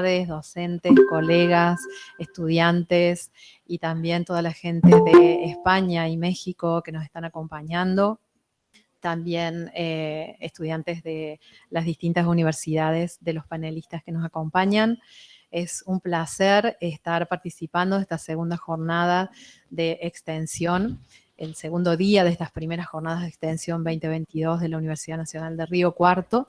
docentes, colegas, estudiantes y también toda la gente de España y México que nos están acompañando. También estudiantes de las distintas universidades, de los panelistas que nos acompañan. Es un placer estar participando de esta segunda jornada de extensión, el segundo día de estas primeras jornadas de extensión 2022 de la Universidad Nacional de Río Cuarto.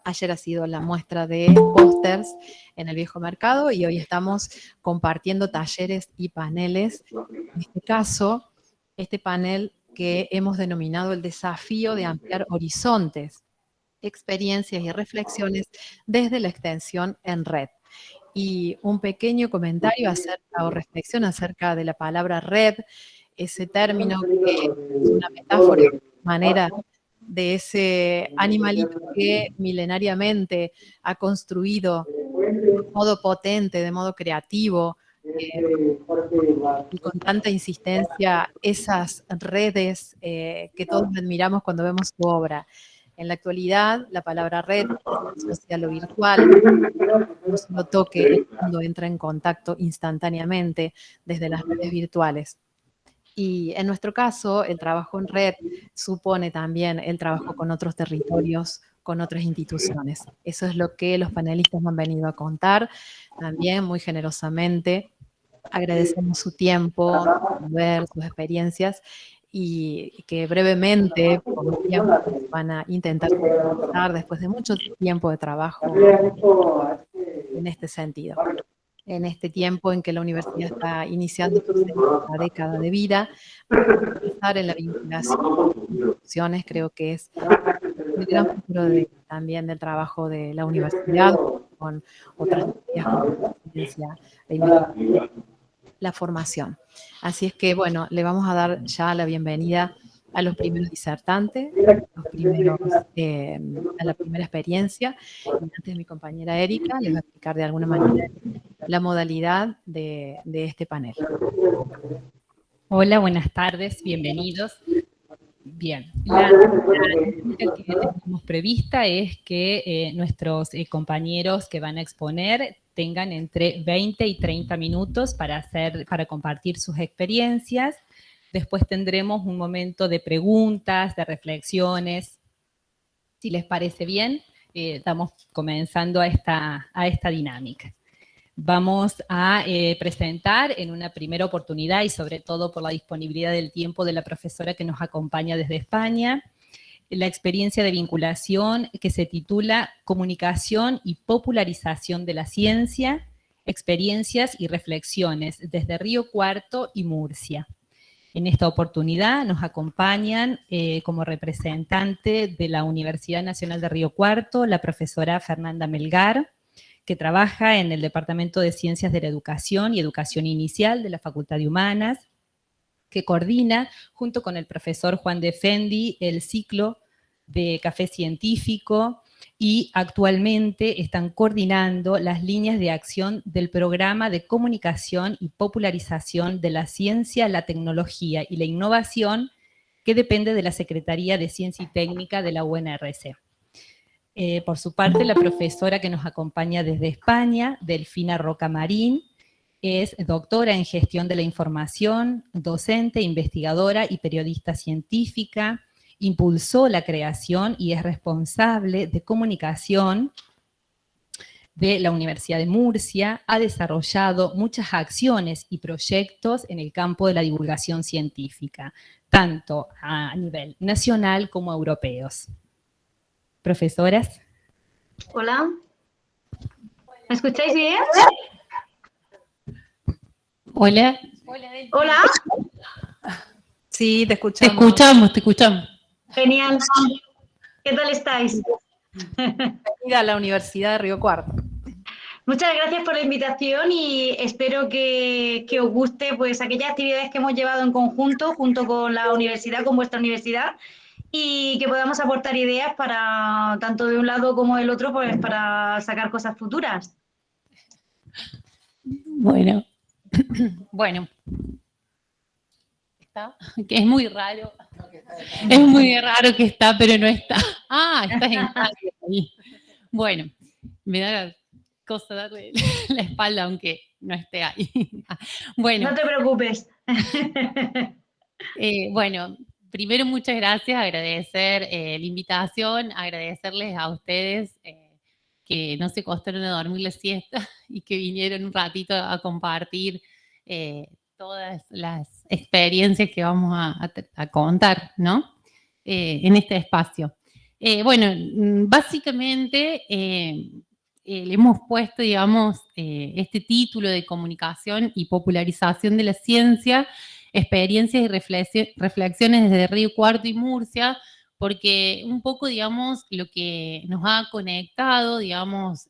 Ayer ha sido la muestra de pósters en el Viejo Mercado y hoy estamos compartiendo talleres y paneles. En este caso, este panel que hemos denominado el desafío de ampliar horizontes, experiencias y reflexiones desde la extensión en red. Y un pequeño comentario o reflexión acerca de la palabra red, ese término que es una metáfora, de manera de ese animalito que milenariamente ha construido de modo potente, de modo creativo, y con tanta insistencia esas redes que todos admiramos cuando vemos su obra. En la actualidad, la palabra red se asocia a lo virtual, no solo toque, el mundo entra en contacto instantáneamente desde las redes virtuales. Y en nuestro caso, el trabajo en red supone también el trabajo con otros territorios, con otras instituciones. Eso es lo que los panelistas me han venido a contar, también muy generosamente. Agradecemos su tiempo, ver sus experiencias y que brevemente van a intentar conversar después de mucho tiempo de trabajo en este sentido. En este tiempo en que la universidad está iniciando su segunda década de vida, pensar en la vinculación con instituciones creo que es el gran futuro también del trabajo de la universidad con otras áreas como la ciencia, la investigación, la formación. Así es que, bueno, le vamos a dar ya la bienvenida a los primeros disertantes, a la primera experiencia. Y antes mi compañera Erika les va a explicar de alguna manera la modalidad de este panel. Hola, buenas tardes, bienvenidos. Bien, la dinámica que tenemos prevista es que nuestros compañeros que van a exponer tengan entre 20 y 30 minutos para compartir sus experiencias. Después tendremos un momento de preguntas, de reflexiones. Si les parece bien, estamos comenzando a esta dinámica. Vamos a presentar en una primera oportunidad y sobre todo por la disponibilidad del tiempo de la profesora que nos acompaña desde España, la experiencia de vinculación que se titula Comunicación y popularización de la ciencia, experiencias y reflexiones desde Río Cuarto y Murcia. En esta oportunidad nos acompañan como representante de la Universidad Nacional de Río Cuarto la profesora Fernanda Melgar, que trabaja en el Departamento de Ciencias de la Educación y Educación Inicial de la Facultad de Humanas, que coordina, junto con el profesor Juan de Fendi, el ciclo de Café Científico y actualmente están coordinando las líneas de acción del Programa de Comunicación y Popularización de la Ciencia, la Tecnología y la Innovación, que depende de la Secretaría de Ciencia y Técnica de la UNRC. Por su parte, la profesora que nos acompaña desde España, Delfina Roca Marín, es doctora en Gestión de la Información, docente, investigadora y periodista científica, impulsó la creación y es responsable de comunicación de la Universidad de Murcia, ha desarrollado muchas acciones y proyectos en el campo de la divulgación científica, tanto a nivel nacional como europeos. Profesoras. Hola. ¿Me escucháis bien? Hola. Hola. Sí, te escuchamos. Te escuchamos. Genial. ¿Qué tal estáis? Bienvenida a la Universidad de Río Cuarto. Muchas gracias por la invitación y espero que os guste pues aquellas actividades que hemos llevado en conjunto junto con la universidad, con vuestra universidad, y que podamos aportar ideas para, tanto de un lado como del otro, pues para sacar cosas futuras. Bueno. ¿Está? Que es muy raro. Es muy raro que está, pero no está. Ah, estás en ahí. Bueno, me da cosa darle la espalda aunque no esté ahí. Bueno. No te preocupes. Bueno, primero muchas gracias, agradecer la invitación, agradecerles a ustedes que no se costaron a dormir la siesta y que vinieron un ratito a compartir todas las experiencias que vamos a contar, ¿no? En este espacio. Bueno, básicamente le hemos puesto, digamos, este título de comunicación y popularización de la ciencia, experiencias y reflexiones desde Río Cuarto y Murcia, porque un poco, digamos, lo que nos ha conectado, digamos,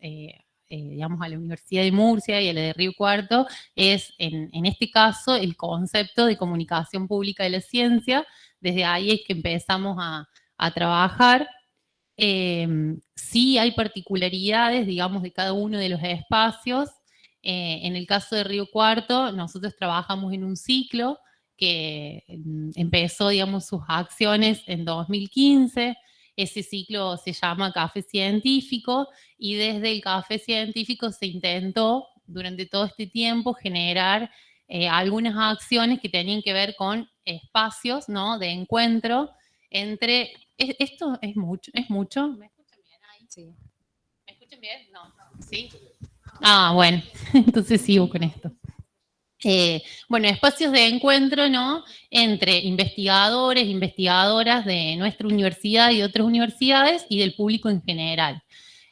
digamos, a la Universidad de Murcia y a la de Río Cuarto es, en este caso, el concepto de comunicación pública de la ciencia. Desde ahí es que empezamos a trabajar. Sí hay particularidades, digamos, de cada uno de los espacios. En el caso de Río Cuarto, nosotros trabajamos en un ciclo que empezó, digamos, sus acciones en 2015. Ese ciclo se llama Café Científico y desde el Café Científico se intentó durante todo este tiempo generar algunas acciones que tenían que ver con espacios, ¿no?, de encuentro entre... Esto es mucho, ¿es mucho? ¿Me escuchan bien ahí? Sí. ¿Me escuchan bien? No. ¿Sí? Ah, bueno, entonces sigo con esto. Bueno, espacios de encuentro, ¿no?, entre investigadores, investigadoras de nuestra universidad y de otras universidades y del público en general.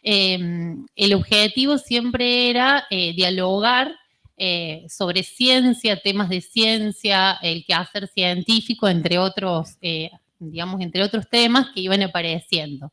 El objetivo siempre era dialogar sobre ciencia, temas de ciencia, el quehacer científico, entre otros, digamos, entre otros temas que iban apareciendo.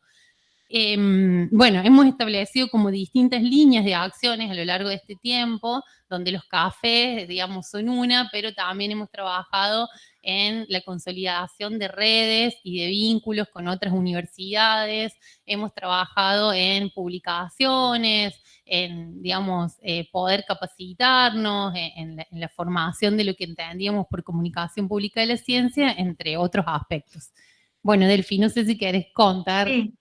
Bueno, hemos establecido como distintas líneas de acciones a lo largo de este tiempo, donde los cafés, digamos, son una, pero también hemos trabajado en la consolidación de redes y de vínculos con otras universidades, hemos trabajado en publicaciones, en, digamos, poder capacitarnos, en la formación de lo que entendíamos por comunicación pública de la ciencia, entre otros aspectos. Bueno, Delfi, no sé si querés contar... Sí.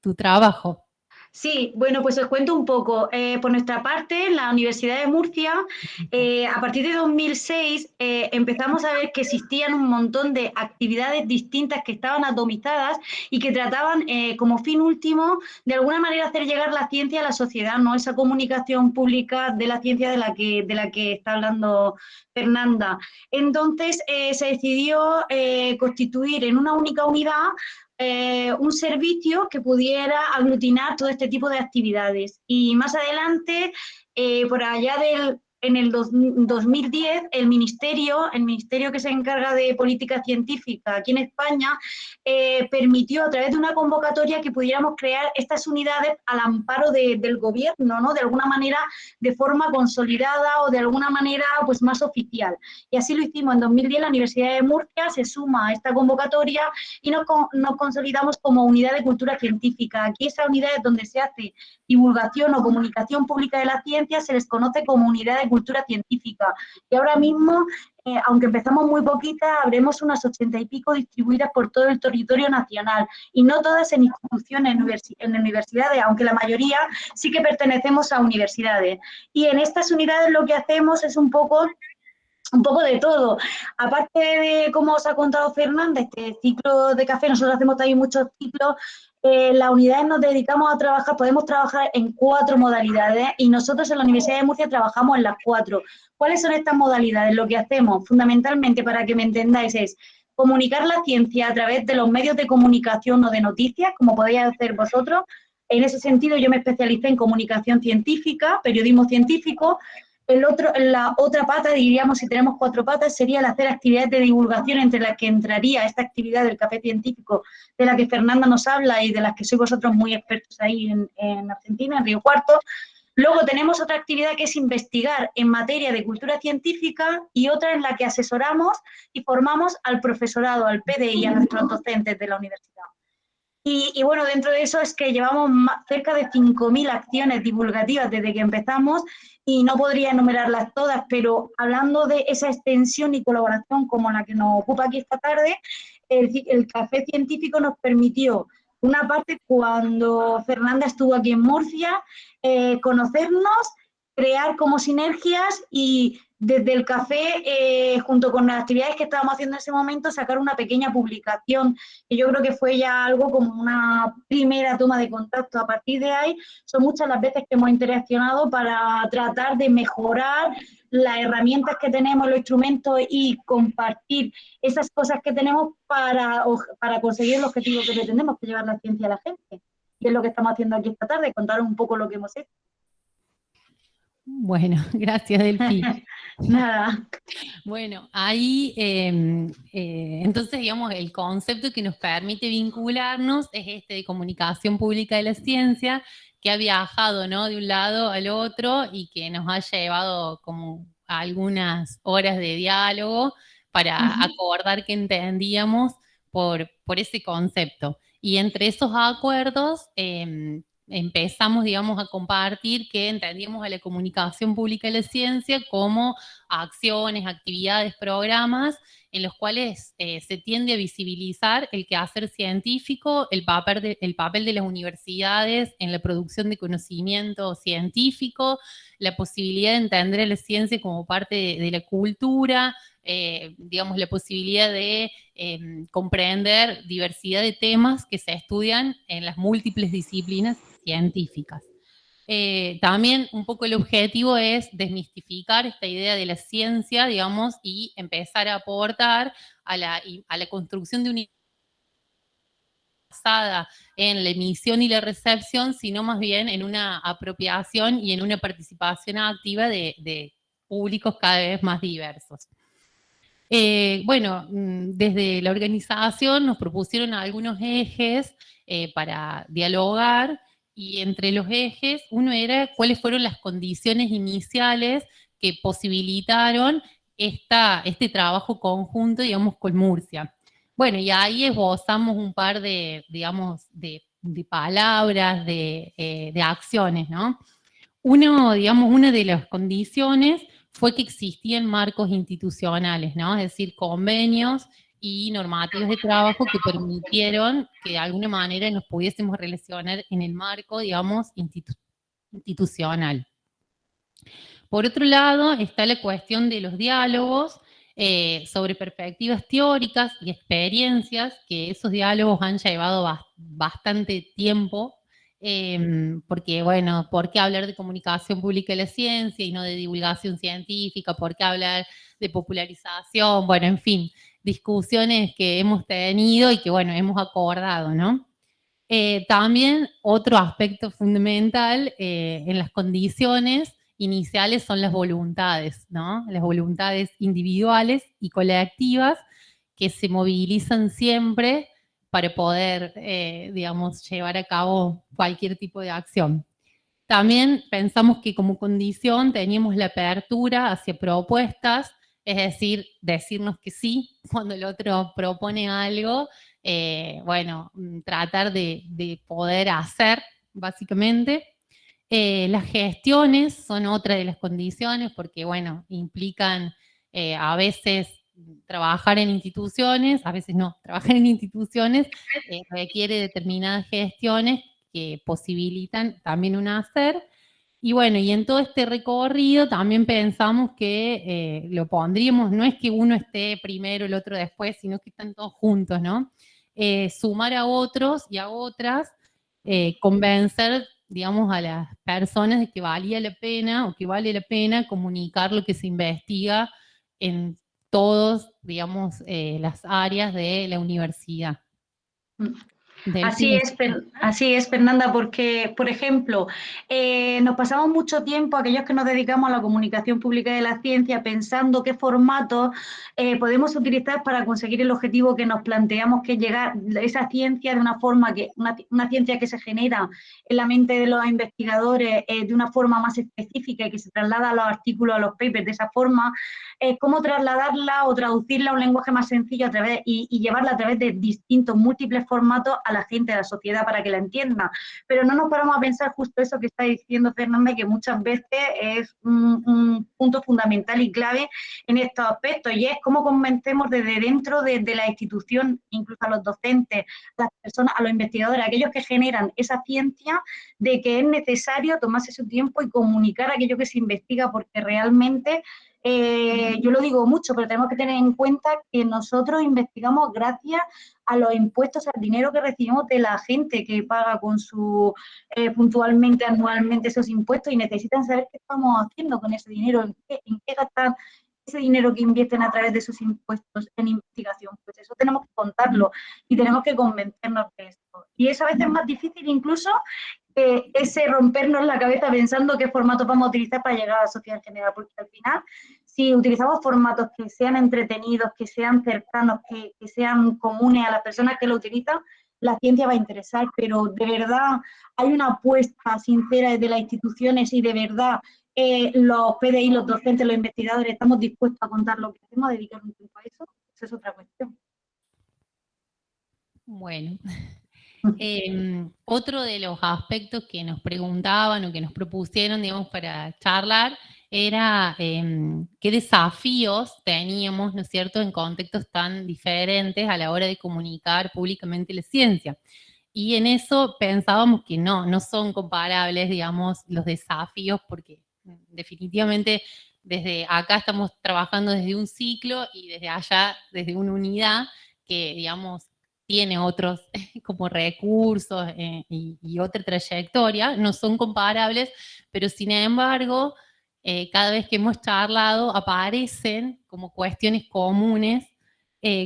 tu trabajo. Sí, bueno, pues os cuento un poco. Por nuestra parte, en la Universidad de Murcia, a partir de 2006 empezamos a ver que existían un montón de actividades distintas que estaban atomizadas y que trataban como fin último de alguna manera hacer llegar la ciencia a la sociedad, ¿no? Esa comunicación pública de la ciencia de la que está hablando Fernanda. Entonces se decidió constituir en una única unidad un servicio que pudiera aglutinar todo este tipo de actividades. Y más adelante, por allá en el 2010, el ministerio que se encarga de política científica aquí en España permitió a través de una convocatoria que pudiéramos crear estas unidades al amparo del gobierno, ¿no? De alguna manera de forma consolidada o de alguna manera pues más oficial. Y así lo hicimos en 2010, la Universidad de Murcia se suma a esta convocatoria y nos consolidamos como unidad de cultura científica. Aquí esa unidad es donde se hace divulgación o comunicación pública de la ciencia, se les conoce como unidad de cultura científica. Y ahora mismo, aunque empezamos muy poquitas, habremos unas 80 y pico distribuidas por todo el territorio nacional, y no todas en instituciones, en universidades, aunque la mayoría sí que pertenecemos a universidades. Y en estas unidades lo que hacemos es un poco de todo. Aparte de, como os ha contado Fernanda, este ciclo de café, nosotros hacemos también muchos ciclos. Las unidades nos dedicamos a trabajar, podemos trabajar en 4 modalidades y nosotros en la Universidad de Murcia trabajamos en las 4. ¿Cuáles son estas modalidades? Lo que hacemos fundamentalmente, para que me entendáis, es comunicar la ciencia a través de los medios de comunicación o de noticias, como podéis hacer vosotros. En ese sentido, yo me especialicé en comunicación científica, periodismo científico. La otra pata, diríamos, si tenemos 4 patas, sería el hacer actividades de divulgación, entre las que entraría esta actividad del café científico, de la que Fernanda nos habla y de las que sois vosotros muy expertos ahí en Argentina, en Río Cuarto. Luego tenemos otra actividad que es investigar en materia de cultura científica, y otra en la que asesoramos y formamos al profesorado, al PDI, a nuestros docentes de la universidad. Y bueno, dentro de eso es que llevamos cerca de 5.000 acciones divulgativas desde que empezamos, y no podría enumerarlas todas, pero hablando de esa extensión y colaboración como la que nos ocupa aquí esta tarde, el Café Científico nos permitió una parte, cuando Fernanda estuvo aquí en Murcia, conocernos, crear como sinergias y desde el café, junto con las actividades que estábamos haciendo en ese momento, sacar una pequeña publicación, que yo creo que fue ya algo como una primera toma de contacto. A partir de ahí, son muchas las veces que hemos interaccionado para tratar de mejorar las herramientas que tenemos, los instrumentos, y compartir esas cosas que tenemos para conseguir el objetivo que pretendemos, que es llevar la ciencia a la gente. Y es lo que estamos haciendo aquí esta tarde, contar un poco lo que hemos hecho. Bueno, gracias, Delphi. Nada. Bueno, ahí, entonces, digamos, el concepto que nos permite vincularnos es este de comunicación pública de la ciencia, que ha viajado, ¿no?, de un lado al otro y que nos ha llevado como algunas horas de diálogo para acordar que entendíamos por ese concepto. Y entre esos acuerdos, empezamos, digamos, a compartir que entendíamos a la comunicación pública de la ciencia como acciones, actividades, programas en los cuales se tiende a visibilizar el quehacer científico, el papel de las universidades en la producción de conocimiento científico, la posibilidad de entender a la ciencia como parte de la cultura, digamos, la posibilidad de comprender diversidad de temas que se estudian en las múltiples disciplinas científicas. También un poco el objetivo es desmistificar esta idea de la ciencia, digamos, y empezar a aportar a la construcción de una basada en la emisión y la recepción, sino más bien en una apropiación y en una participación activa de públicos cada vez más diversos. Bueno, desde la organización nos propusieron algunos ejes para dialogar, y entre los ejes, uno era cuáles fueron las condiciones iniciales que posibilitaron este trabajo conjunto, digamos, con Murcia. Bueno, y ahí esbozamos un par de, digamos, de palabras, de acciones, ¿no? Una de las condiciones fue que existían marcos institucionales, ¿no? Es decir, convenios y normativas de trabajo que permitieron que de alguna manera nos pudiésemos relacionar en el marco, digamos, institucional. Por otro lado, está la cuestión de los diálogos sobre perspectivas teóricas y experiencias, que esos diálogos han llevado bastante tiempo, porque, bueno, ¿por qué hablar de comunicación pública de la ciencia y no de divulgación científica? ¿Por qué hablar de popularización? Bueno, en fin, discusiones que hemos tenido y que, bueno, hemos acordado, ¿no? También otro aspecto fundamental en las condiciones iniciales son las voluntades, ¿no? Las voluntades individuales y colectivas que se movilizan siempre para poder, digamos, llevar a cabo cualquier tipo de acción. También pensamos que como condición teníamos la apertura hacia propuestas, es decir, decirnos que sí cuando el otro propone algo, bueno, tratar de poder hacer, básicamente. Las gestiones son otra de las condiciones porque, bueno, implican a veces trabajar en instituciones, a veces no, trabajar en instituciones requiere determinadas gestiones que posibilitan también un hacer. Y bueno, y en todo este recorrido también pensamos que lo pondríamos, no es que uno esté primero, el otro después, sino que están todos juntos, ¿no? Sumar a otros y a otras, convencer, digamos, a las personas de que valía la pena o que vale la pena comunicar lo que se investiga en todos, digamos, las áreas de la universidad. Así es, Fernanda, porque, por ejemplo, nos pasamos mucho tiempo, aquellos que nos dedicamos a la comunicación pública de la ciencia, pensando qué formatos podemos utilizar para conseguir el objetivo que nos planteamos, que es llegar a esa ciencia de una forma, una ciencia que se genera en la mente de los investigadores de una forma más específica y que se traslada a los artículos, a los papers de esa forma, cómo trasladarla o traducirla a un lenguaje más sencillo y llevarla a través de distintos, múltiples formatos a la gente, a la sociedad, para que la entienda. Pero no nos paramos a pensar justo eso que está diciendo Fernández, que muchas veces es un punto fundamental y clave en estos aspectos, y es cómo convencemos desde dentro de la institución, incluso a los docentes, a las personas, a los investigadores, a aquellos que generan esa ciencia, de que es necesario tomarse su tiempo y comunicar aquello que se investiga, porque realmente, yo lo digo mucho, pero tenemos que tener en cuenta que nosotros investigamos gracias a los impuestos, al dinero que recibimos de la gente que paga con su puntualmente, anualmente esos impuestos, y necesitan saber qué estamos haciendo con ese dinero, en qué gastan ese dinero que invierten a través de sus impuestos en investigación. Pues eso tenemos que contarlo y tenemos que convencernos de esto. Y eso a veces es más difícil incluso que ese rompernos la cabeza pensando qué formatos vamos a utilizar para llegar a la sociedad en general, porque al final, si utilizamos formatos que sean entretenidos, que sean cercanos, que sean comunes a las personas que lo utilizan, la ciencia va a interesar, pero de verdad hay una apuesta sincera desde las instituciones y de verdad los PDI, los docentes, los investigadores estamos dispuestos a contar lo que hacemos, a dedicar un tiempo a eso. Esa es otra cuestión. Bueno, otro de los aspectos que nos preguntaban o que nos propusieron, digamos, para charlar, era qué desafíos teníamos, ¿no es cierto?, en contextos tan diferentes a la hora de comunicar públicamente la ciencia. Y en eso pensábamos que no son comparables, digamos, los desafíos, porque definitivamente desde acá estamos trabajando desde un ciclo y desde allá desde una unidad que, digamos, tiene otros como recursos y otra trayectoria, no son comparables, pero sin embargo, cada vez que hemos charlado aparecen como cuestiones comunes,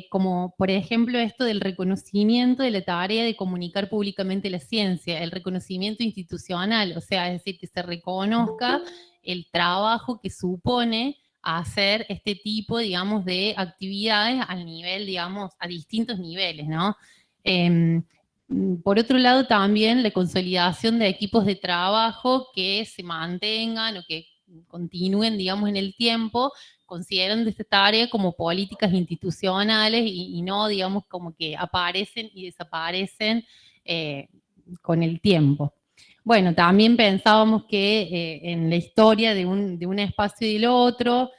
como por ejemplo esto del reconocimiento de la tarea de comunicar públicamente la ciencia, el reconocimiento institucional, o sea, es decir, que se reconozca el trabajo que supone hacer este tipo, digamos, de actividades al nivel, digamos, a distintos niveles, ¿no? Por otro lado, también la consolidación de equipos de trabajo que se mantengan o que continúen, digamos, en el tiempo, considerando esta tarea como políticas institucionales y no, digamos, como que aparecen y desaparecen con el tiempo. Bueno, también pensábamos que en la historia de un espacio y del otro,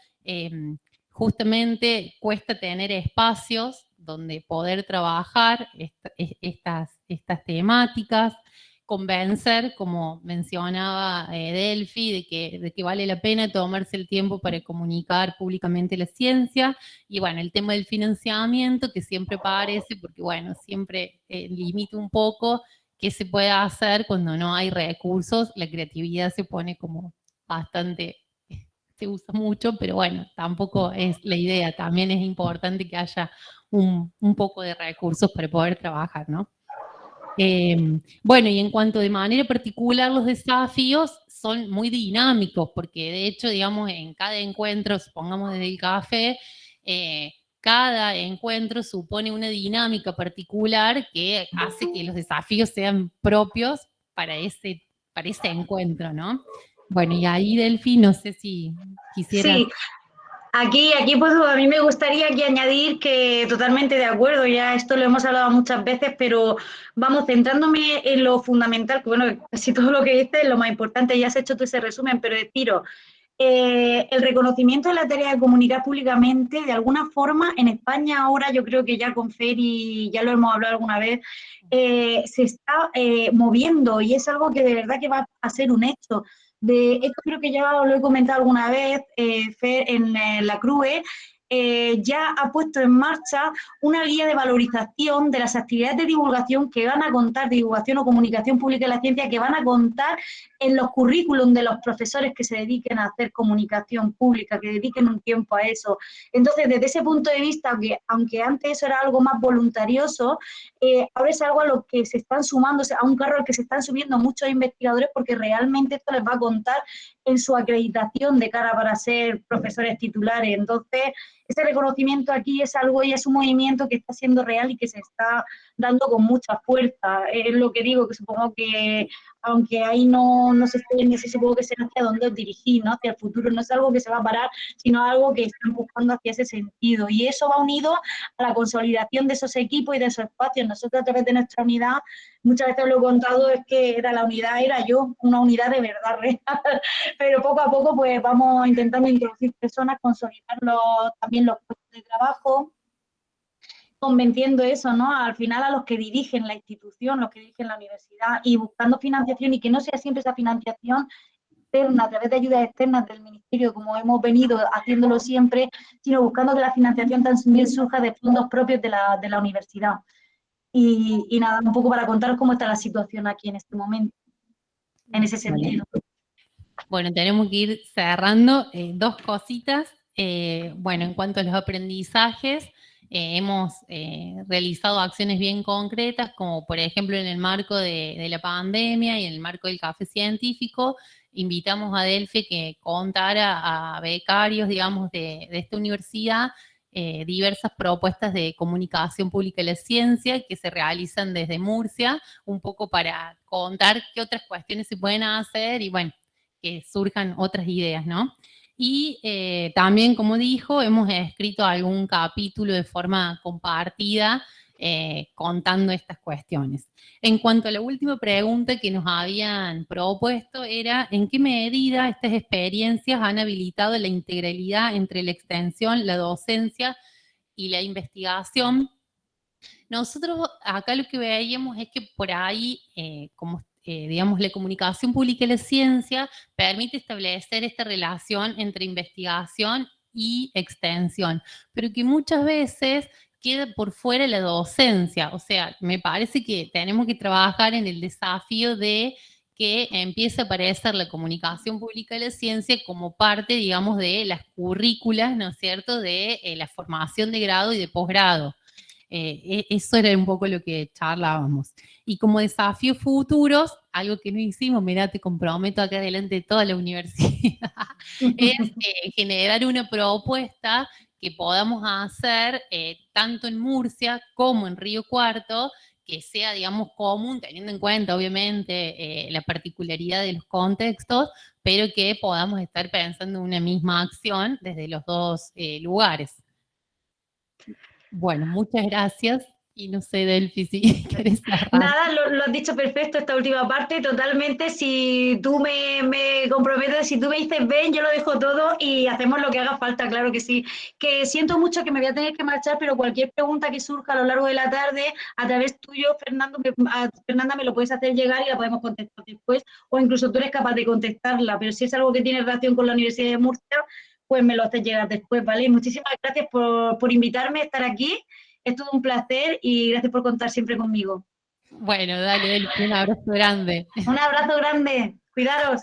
justamente cuesta tener espacios donde poder trabajar estas temáticas, convencer, como mencionaba Delphi, de que vale la pena tomarse el tiempo para comunicar públicamente la ciencia, y bueno, el tema del financiamiento, que siempre aparece, porque bueno, siempre limita un poco qué se puede hacer cuando no hay recursos, la creatividad se pone como bastante, se usa mucho, pero bueno, tampoco es la idea, también es importante que haya un poco de recursos para poder trabajar, ¿no? Bueno, y en cuanto de manera particular los desafíos son muy dinámicos, porque de hecho, digamos, en cada encuentro, supongamos desde el café, cada encuentro supone una dinámica particular que hace que los desafíos sean propios para ese encuentro, ¿no? Bueno, y ahí, Delphi, no sé si quisieras... Sí. Aquí pues a mí me gustaría aquí añadir que totalmente de acuerdo, ya esto lo hemos hablado muchas veces, pero vamos, centrándome en lo fundamental, que bueno, casi todo lo que dices es lo más importante, ya has hecho tú ese resumen, pero deciros, el reconocimiento de la tarea de comunicar públicamente, de alguna forma, en España ahora, yo creo que ya con Feri, ya lo hemos hablado alguna vez, se está moviendo y es algo que de verdad que va a ser un hecho. De esto creo que ya lo he comentado alguna vez, Fer, en la CRUE, ya ha puesto en marcha una guía de valorización de las actividades de divulgación que van a contar, divulgación o comunicación pública de la ciencia, que van a contar en los currículum de los profesores que se dediquen a hacer comunicación pública, que dediquen un tiempo a eso. Entonces, desde ese punto de vista, aunque antes eso era algo más voluntarioso, ahora es algo a lo que se están sumando, a un carro al que se están subiendo muchos investigadores, porque realmente esto les va a contar en su acreditación de cara para ser profesores titulares. Entonces, ese reconocimiento aquí es algo y es un movimiento que está siendo real y que se está dando con mucha fuerza. Es lo que digo, que supongo que aunque ahí no se esté en ese, supongo que será hacia dónde os dirigís, ¿no? Hacia el futuro. No es algo que se va a parar, sino algo que están buscando hacia ese sentido. Y eso va unido a la consolidación de esos equipos y de esos espacios. Nosotros, a través de nuestra unidad, muchas veces lo he contado, es que la unidad era yo, una unidad de verdad real. Pero poco a poco pues vamos intentando introducir personas, consolidar también los puestos de trabajo, convenciendo eso, ¿no? Al final a los que dirigen la institución, los que dirigen la universidad y buscando financiación y que no sea siempre esa financiación externa, a través de ayudas externas del ministerio, como hemos venido haciéndolo siempre, sino buscando que la financiación también surja de fondos propios de la universidad. Y nada, un poco para contaros cómo está la situación aquí en este momento, en ese sentido. Bueno, tenemos que ir cerrando. Dos cositas. Bueno, en cuanto a los aprendizajes, hemos realizado acciones bien concretas, como por ejemplo en el marco de la pandemia y en el marco del café científico, invitamos a Delphi que contara a becarios, digamos, de esta universidad, diversas propuestas de comunicación pública de la ciencia que se realizan desde Murcia, un poco para contar qué otras cuestiones se pueden hacer y bueno, que surjan otras ideas, ¿no? Y también, como dijo, hemos escrito algún capítulo de forma compartida contando estas cuestiones. En cuanto a la última pregunta que nos habían propuesto era ¿en qué medida estas experiencias han habilitado la integralidad entre la extensión, la docencia y la investigación? Nosotros acá lo que veíamos es que por ahí, digamos, la comunicación pública y la ciencia permite establecer esta relación entre investigación y extensión, pero que muchas veces queda por fuera la docencia. O sea, me parece que tenemos que trabajar en el desafío de que empiece a aparecer la comunicación pública y la ciencia como parte, digamos, de las currículas, ¿no es cierto?, de la formación de grado y de posgrado. Eso era un poco lo que charlábamos. Y como desafíos futuros, algo que no hicimos, mira, te comprometo acá delante de toda la universidad, es generar una propuesta que podamos hacer tanto en Murcia como en Río Cuarto, que sea, digamos, común, teniendo en cuenta, obviamente, la particularidad de los contextos, pero que podamos estar pensando en una misma acción desde los dos lugares. Bueno, muchas gracias. Y no sé, Delphi, si querés cerrar. Nada, lo has dicho perfecto esta última parte, totalmente. Si tú me comprometes, si tú me dices ven, yo lo dejo todo y hacemos lo que haga falta, claro que sí. Que siento mucho que me voy a tener que marchar, pero cualquier pregunta que surja a lo largo de la tarde, a través tuyo, Fernanda, me lo puedes hacer llegar y la podemos contestar después, o incluso tú eres capaz de contestarla, pero si es algo que tiene relación con la Universidad de Murcia, pues me lo haces llegar después, ¿vale? Muchísimas gracias por invitarme a estar aquí. Es todo un placer y gracias por contar siempre conmigo. Bueno, dale, un abrazo grande. Un abrazo grande. Cuidaros.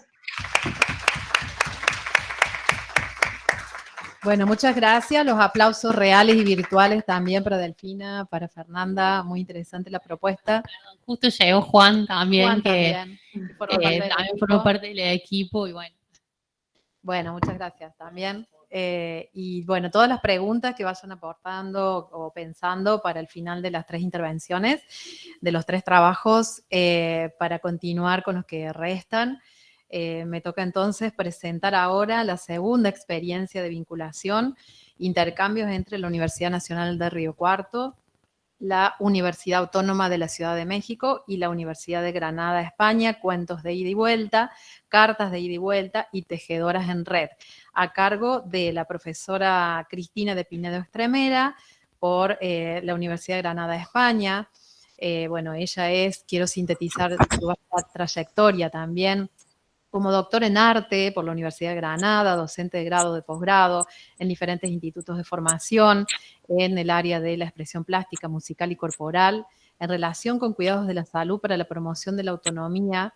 Bueno, muchas gracias. Los aplausos reales y virtuales también para Delfina, para Fernanda. Muy interesante la propuesta. Justo llegó Juan también, Juan que también formó parte del equipo y bueno. Bueno, muchas gracias también. Y bueno, todas las preguntas que vayan aportando o pensando para el final de las 3 intervenciones, de los 3 trabajos, para continuar con los que restan. Me toca entonces presentar ahora la segunda experiencia de vinculación, intercambios entre la Universidad Nacional de Río Cuarto, la Universidad Autónoma de la Ciudad de México y la Universidad de Granada, España, cuentos de ida y vuelta, cartas de ida y vuelta y tejedoras en red, a cargo de la profesora Cristina de Pinedo Estremera por la Universidad de Granada, España. Bueno, ella quiero sintetizar su trayectoria también, como doctor en arte por la Universidad de Granada, docente de grado, de posgrado, en diferentes institutos de formación, en el área de la expresión plástica, musical y corporal, en relación con cuidados de la salud para la promoción de la autonomía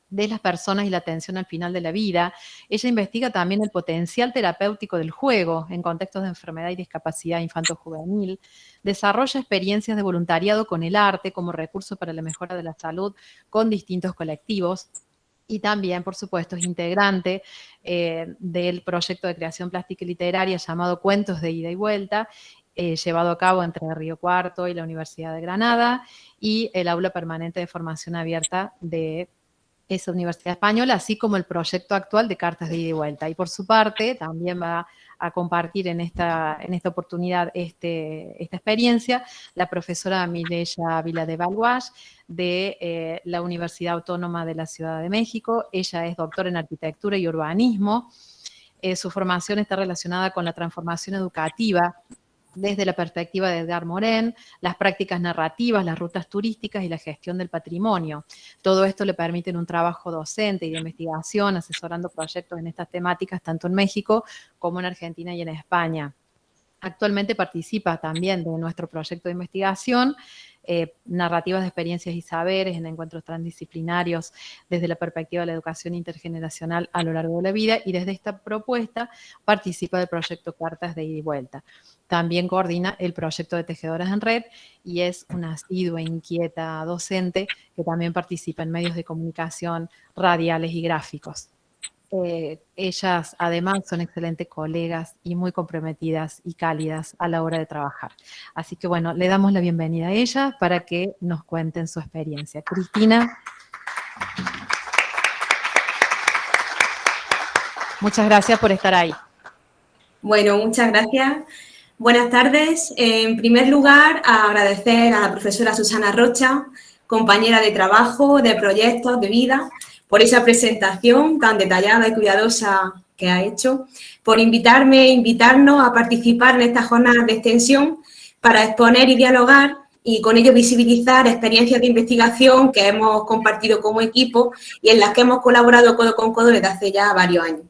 de las personas y la atención al final de la vida. Ella investiga también el potencial terapéutico del juego en contextos de enfermedad y discapacidad infanto-juvenil, desarrolla experiencias de voluntariado con el arte como recurso para la mejora de la salud con distintos colectivos, y también, por supuesto, es integrante del proyecto de creación plástica y literaria llamado Cuentos de Ida y Vuelta, llevado a cabo entre Río Cuarto y la Universidad de Granada, y el aula permanente de formación abierta de esa Universidad Española, así como el proyecto actual de cartas de ida y vuelta. Y por su parte, también va a compartir en esta oportunidad esta experiencia la profesora Mireya Vila de Balguás de la Universidad Autónoma de la Ciudad de México. Ella es doctora en arquitectura y urbanismo. Su formación está relacionada con la transformación educativa desde la perspectiva de Edgar Morin, las prácticas narrativas, las rutas turísticas y la gestión del patrimonio. Todo esto le permite un trabajo docente y de investigación, asesorando proyectos en estas temáticas, tanto en México como en Argentina y en España. Actualmente participa también de nuestro proyecto de investigación, narrativas de experiencias y saberes en encuentros transdisciplinarios desde la perspectiva de la educación intergeneracional a lo largo de la vida, y desde esta propuesta participa del proyecto Cartas de Ida y Vuelta. También coordina el proyecto de Tejedoras en Red y es una asidua e inquieta docente que también participa en medios de comunicación radiales y gráficos. Ellas además son excelentes colegas y muy comprometidas y cálidas a la hora de trabajar. Así que bueno, le damos la bienvenida a ellas para que nos cuenten su experiencia. Cristina. Muchas gracias por estar ahí. Bueno, muchas gracias. Buenas tardes. En primer lugar, agradecer a la profesora Susana Rocha, compañera de trabajo, de proyectos, de vida, por esa presentación tan detallada y cuidadosa que ha hecho, por invitarnos a participar en estas jornadas de extensión para exponer y dialogar y con ello visibilizar experiencias de investigación que hemos compartido como equipo y en las que hemos colaborado codo con codo desde hace ya varios años.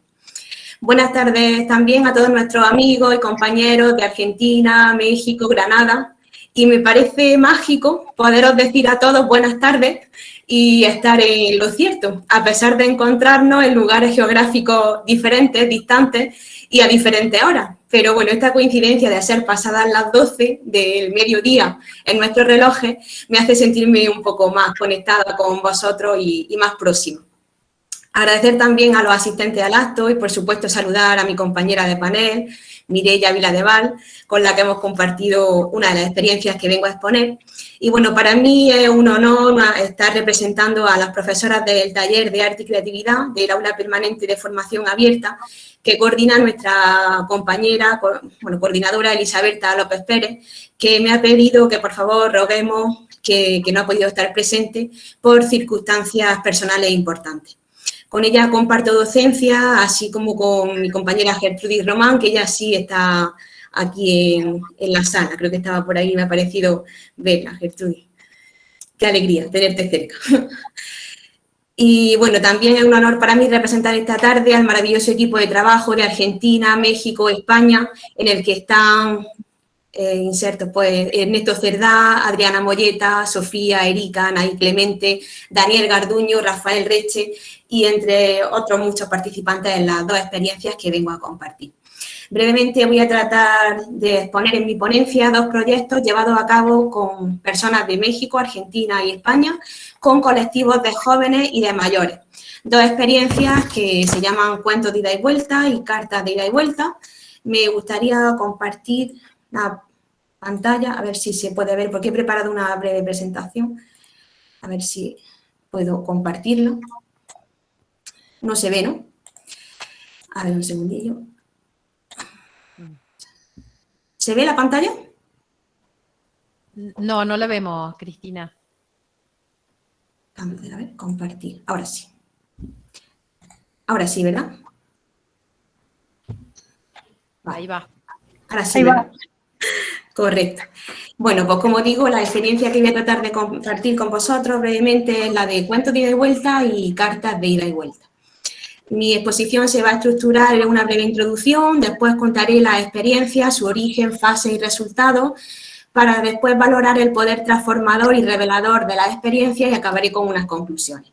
Buenas tardes también a todos nuestros amigos y compañeros de Argentina, México, Granada. Y me parece mágico poderos decir a todos buenas tardes y estar en lo cierto, a pesar de encontrarnos en lugares geográficos diferentes, distantes y a diferentes horas. Pero bueno, esta coincidencia de ser pasadas las 12 del mediodía en nuestros relojes me hace sentirme un poco más conectada con vosotros y más próxima. Agradecer también a los asistentes al acto y, por supuesto, saludar a mi compañera de panel, Mireya Vila de Val, con la que hemos compartido una de las experiencias que vengo a exponer. Y bueno, para mí es un honor estar representando a las profesoras del taller de arte y creatividad del aula permanente de formación abierta, que coordina nuestra compañera, coordinadora Elisabetta López Pérez, que me ha pedido que por favor roguemos que no ha podido estar presente por circunstancias personales importantes. Con ella comparto docencia, así como con mi compañera Gertrudis Román, que ella sí está aquí en la sala. Creo que estaba por ahí, me ha parecido verla, Gertrudis. Qué alegría tenerte cerca. Y bueno, también es un honor para mí representar esta tarde al maravilloso equipo de trabajo de Argentina, México, España, en el que están insertos pues Ernesto Cerdá, Adriana Molleta, Sofía, Erika, Anaí Clemente, Daniel Garduño, Rafael Reche y entre otros muchos participantes en las dos experiencias que vengo a compartir. Brevemente voy a tratar de exponer en mi ponencia dos proyectos llevados a cabo con personas de México, Argentina y España, con colectivos de jóvenes y de mayores. Dos experiencias que se llaman Cuentos de Ida y Vuelta y Cartas de Ida y Vuelta. Me gustaría compartir la pantalla, a ver si se puede ver, porque he preparado una breve presentación. A ver si puedo compartirlo. No se ve, ¿no? A ver, un segundillo. ¿Se ve la pantalla? No, no la vemos, Cristina. A ver, compartir. Ahora sí. Ahora sí, ¿verdad? Vale. Ahí va. Ahora sí, ¿verdad? Correcto. Bueno, pues como digo, la experiencia que voy a tratar de compartir con vosotros brevemente es la de Cuentos de Ida y Vuelta y Cartas de Ida y Vuelta. Mi exposición se va a estructurar en una breve introducción, después contaré la experiencia, su origen, fase y resultados, para después valorar el poder transformador y revelador de la experiencia y acabaré con unas conclusiones.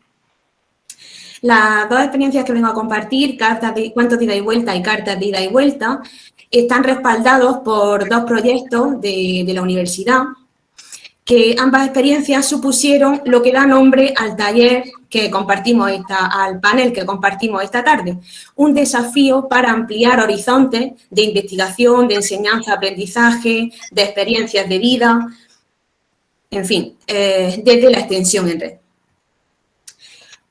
Las dos experiencias que vengo a compartir, Cuentos de Ida y Vuelta y Cartas de Ida y Vuelta, están respaldados por dos proyectos de la universidad que ambas experiencias supusieron lo que da nombre al taller que compartimos al panel que compartimos esta tarde, un desafío para ampliar horizontes de investigación, de enseñanza, aprendizaje, de experiencias de vida, en fin, desde la extensión en red.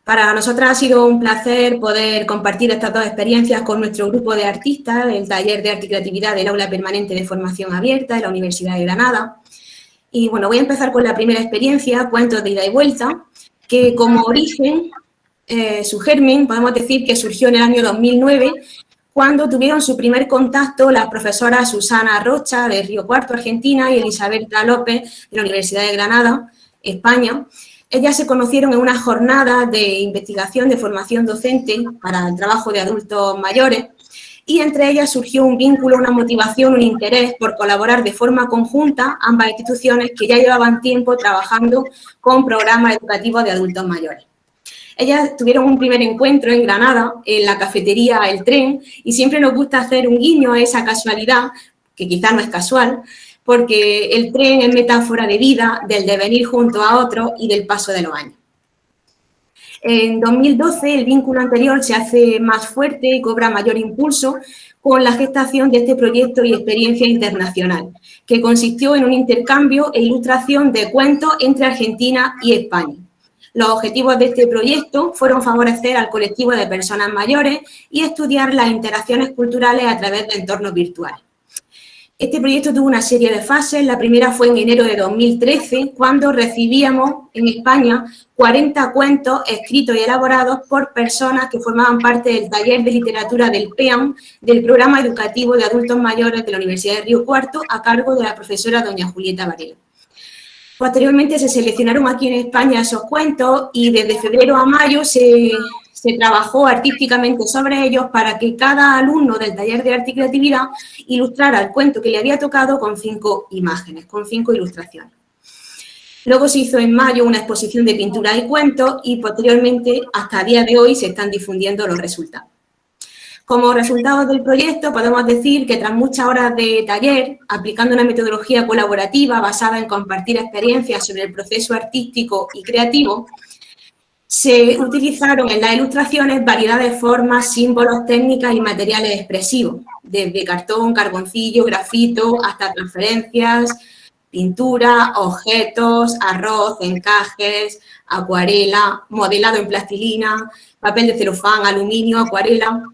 Para nosotras ha sido un placer poder compartir estas dos experiencias con nuestro grupo de artistas del Taller de Arte y Creatividad del Aula Permanente de Formación Abierta de la Universidad de Granada. Y bueno, voy a empezar con la primera experiencia, Cuentos de Ida y Vuelta, que como origen, su germen, podemos decir que surgió en el año 2009, cuando tuvieron su primer contacto las profesoras Susana Rocha, de Río Cuarto, Argentina, y Elisabetta López, de la Universidad de Granada, España. Ellas se conocieron en una jornada de investigación de formación docente para el trabajo de adultos mayores, y entre ellas surgió un vínculo, una motivación, un interés por colaborar de forma conjunta ambas instituciones que ya llevaban tiempo trabajando con programas educativos de adultos mayores. Ellas tuvieron un primer encuentro en Granada, en la cafetería El Tren, y siempre nos gusta hacer un guiño a esa casualidad, que quizás no es casual, porque el tren es metáfora de vida, del devenir junto a otros y del paso de los años. En 2012 el vínculo anterior se hace más fuerte y cobra mayor impulso con la gestación de este proyecto y experiencia internacional, que consistió en un intercambio e ilustración de cuentos entre Argentina y España. Los objetivos de este proyecto fueron favorecer al colectivo de personas mayores y estudiar las interacciones culturales a través de entornos virtuales. Este proyecto tuvo una serie de fases. La primera fue en enero de 2013, cuando recibíamos en España 40 cuentos escritos y elaborados por personas que formaban parte del taller de literatura del PEAM, del programa educativo de adultos mayores de la Universidad de Río Cuarto, a cargo de la profesora doña Julieta Varela. Posteriormente se seleccionaron aquí en España esos cuentos y desde febrero a mayo se trabajó artísticamente sobre ellos para que cada alumno del taller de arte y creatividad ilustrara el cuento que le había tocado con 5 imágenes, con 5 ilustraciones. Luego se hizo en mayo una exposición de pinturas y cuentos y posteriormente, hasta el día de hoy, se están difundiendo los resultados. Como resultado del proyecto, podemos decir que tras muchas horas de taller, aplicando una metodología colaborativa basada en compartir experiencias sobre el proceso artístico y creativo, se utilizaron en las ilustraciones variedad de formas, símbolos, técnicas y materiales expresivos, desde cartón, carboncillo, grafito, hasta transferencias, pintura, objetos, arroz, encajes, acuarela, modelado en plastilina, papel de celofán, aluminio, acuarela.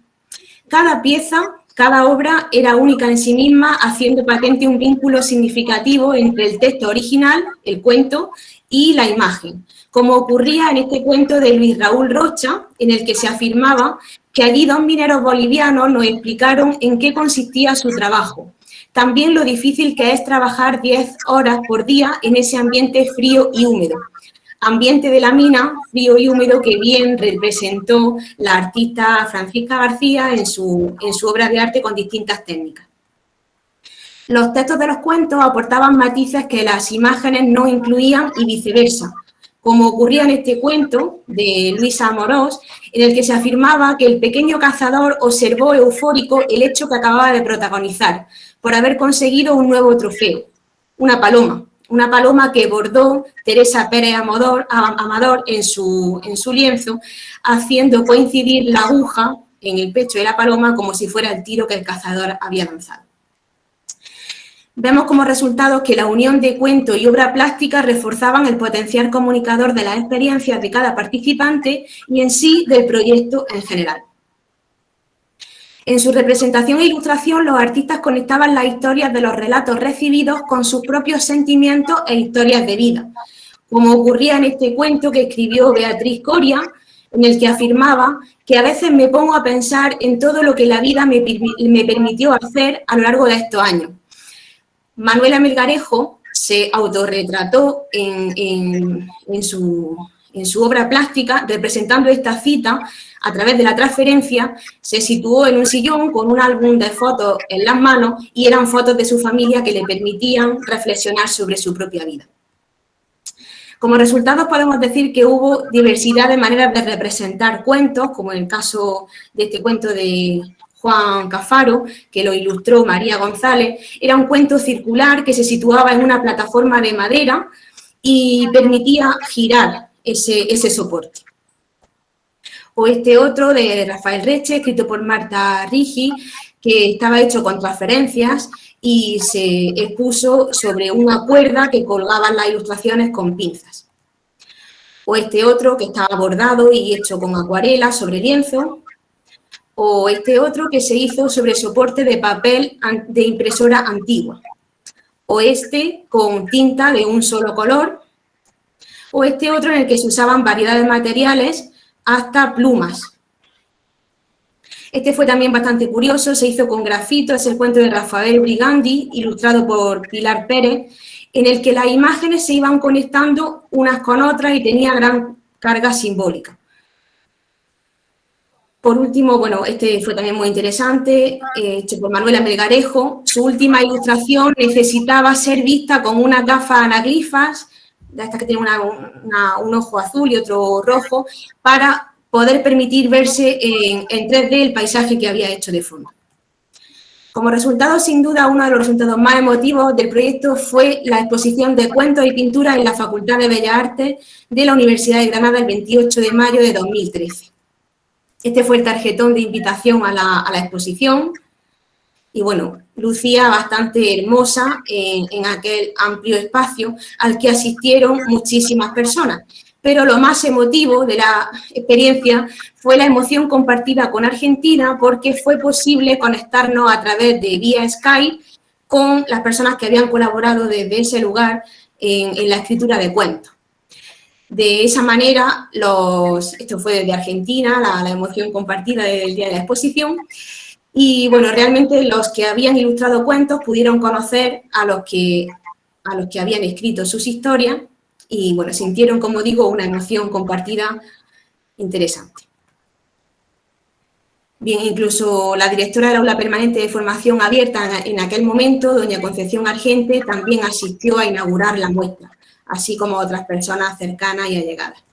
Cada pieza, cada obra era única en sí misma, haciendo patente un vínculo significativo entre el texto original, el cuento, y la imagen, como ocurría en este cuento de Luis Raúl Rocha, en el que se afirmaba que allí 2 mineros bolivianos nos explicaron en qué consistía su trabajo. También lo difícil que es trabajar 10 horas por día en ese ambiente frío y húmedo. Ambiente de la mina, frío y húmedo, que bien representó la artista Francisca García en su obra de arte con distintas técnicas. Los textos de los cuentos aportaban matices que las imágenes no incluían y viceversa, como ocurría en este cuento de Luisa Amorós, en el que se afirmaba que el pequeño cazador observó eufórico el hecho que acababa de protagonizar, por haber conseguido un nuevo trofeo, una paloma que bordó Teresa Pérez Amador en su lienzo, haciendo coincidir la aguja en el pecho de la paloma como si fuera el tiro que el cazador había lanzado. Vemos como resultado que la unión de cuento y obra plástica reforzaban el potencial comunicador de las experiencias de cada participante y en sí del proyecto en general. En su representación e ilustración, los artistas conectaban las historias de los relatos recibidos con sus propios sentimientos e historias de vida, como ocurría en este cuento que escribió Beatriz Coria, en el que afirmaba que a veces me pongo a pensar en todo lo que la vida me permitió hacer a lo largo de estos años. Manuela Melgarejo se autorretrató en su obra plástica, representando esta cita a través de la transferencia. Se situó en un sillón con un álbum de fotos en las manos y eran fotos de su familia que le permitían reflexionar sobre su propia vida. Como resultado podemos decir que hubo diversidad de maneras de representar cuentos, como en el caso de este cuento de Juan Cafaro, que lo ilustró María González. Era un cuento circular que se situaba en una plataforma de madera y permitía girar ese soporte. O este otro de Rafael Reche, escrito por Marta Rigi, que estaba hecho con transferencias y se expuso sobre una cuerda que colgaban las ilustraciones con pinzas. O este otro que estaba bordado y hecho con acuarela sobre lienzo. O este otro que se hizo sobre soporte de papel de impresora antigua. O este con tinta de un solo color. O este otro en el que se usaban variedades de materiales hasta plumas. Este fue también bastante curioso, se hizo con grafito, es el cuento de Rafael Brigandi, ilustrado por Pilar Pérez, en el que las imágenes se iban conectando unas con otras y tenía gran carga simbólica. Por último, bueno, este fue también muy interesante, hecho por Manuela Melgarejo. Su última ilustración necesitaba ser vista con unas gafas anaglifas, de estas que tienen un ojo azul y otro rojo, para poder permitir verse en 3D el paisaje que había hecho de fondo. Como resultado, sin duda, uno de los resultados más emotivos del proyecto fue la exposición de cuentos y pinturas en la Facultad de Bellas Artes de la Universidad de Granada el 28 de mayo de 2013. Este fue el tarjetón de invitación a la exposición y, bueno, lucía bastante hermosa en aquel amplio espacio al que asistieron muchísimas personas. Pero lo más emotivo de la experiencia fue la emoción compartida con Argentina, porque fue posible conectarnos a través de vía Skype con las personas que habían colaborado desde ese lugar en la escritura de cuentos. De esa manera, esto fue desde Argentina, la emoción compartida del día de la exposición, y bueno, realmente los que habían ilustrado cuentos pudieron conocer a los que habían escrito sus historias y bueno, sintieron, como digo, una emoción compartida interesante. Bien, incluso la directora del aula permanente de formación abierta en aquel momento, doña Concepción Argente, también asistió a inaugurar la muestra, así como otras personas cercanas y allegadas.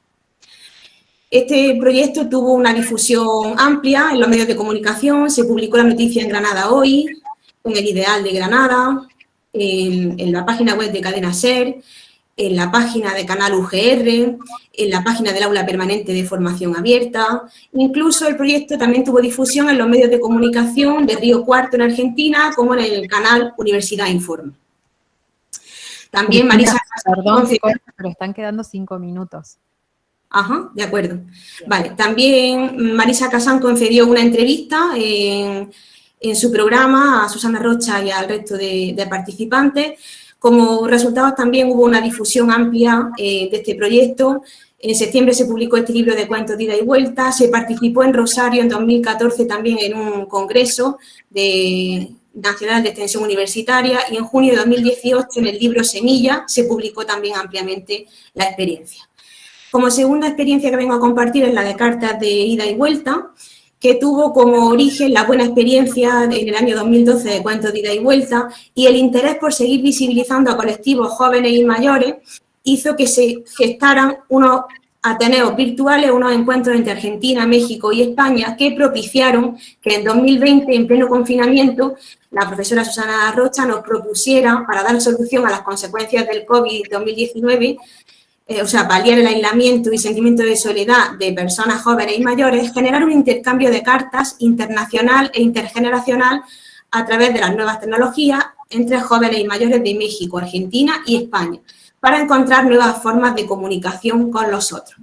Este proyecto tuvo una difusión amplia en los medios de comunicación, se publicó la noticia en Granada Hoy, en El Ideal de Granada, en la página web de Cadena SER, en la página de Canal UGR, en la página del Aula Permanente de Formación Abierta. Incluso el proyecto también tuvo difusión en los medios de comunicación de Río Cuarto en Argentina, como en el canal Universidad Informa. También Marisa... Perdón, pero están quedando 5 minutos. Ajá, de acuerdo. Vale, también Marisa Casán concedió una entrevista en su programa a Susana Rocha y al resto de participantes. Como resultado también hubo una difusión amplia de este proyecto. En septiembre se publicó este libro de cuentos de ida y vuelta. Se participó en Rosario en 2014 también en un congreso nacional de extensión universitaria y en junio de 2018 en el libro Semilla se publicó también ampliamente la experiencia. Como segunda experiencia que vengo a compartir es la de cartas de ida y vuelta, que tuvo como origen la buena experiencia en el año 2012 de cuentos de ida y vuelta y el interés por seguir visibilizando a colectivos jóvenes y mayores hizo que se gestaran unos ateneos virtuales, unos encuentros entre Argentina, México y España que propiciaron que en 2020, en pleno confinamiento, la profesora Susana Rocha nos propusiera, para dar solución a las consecuencias del COVID-2019, paliar el aislamiento y sentimiento de soledad de personas jóvenes y mayores, generar un intercambio de cartas internacional e intergeneracional a través de las nuevas tecnologías entre jóvenes y mayores de México, Argentina y España, para encontrar nuevas formas de comunicación con los otros.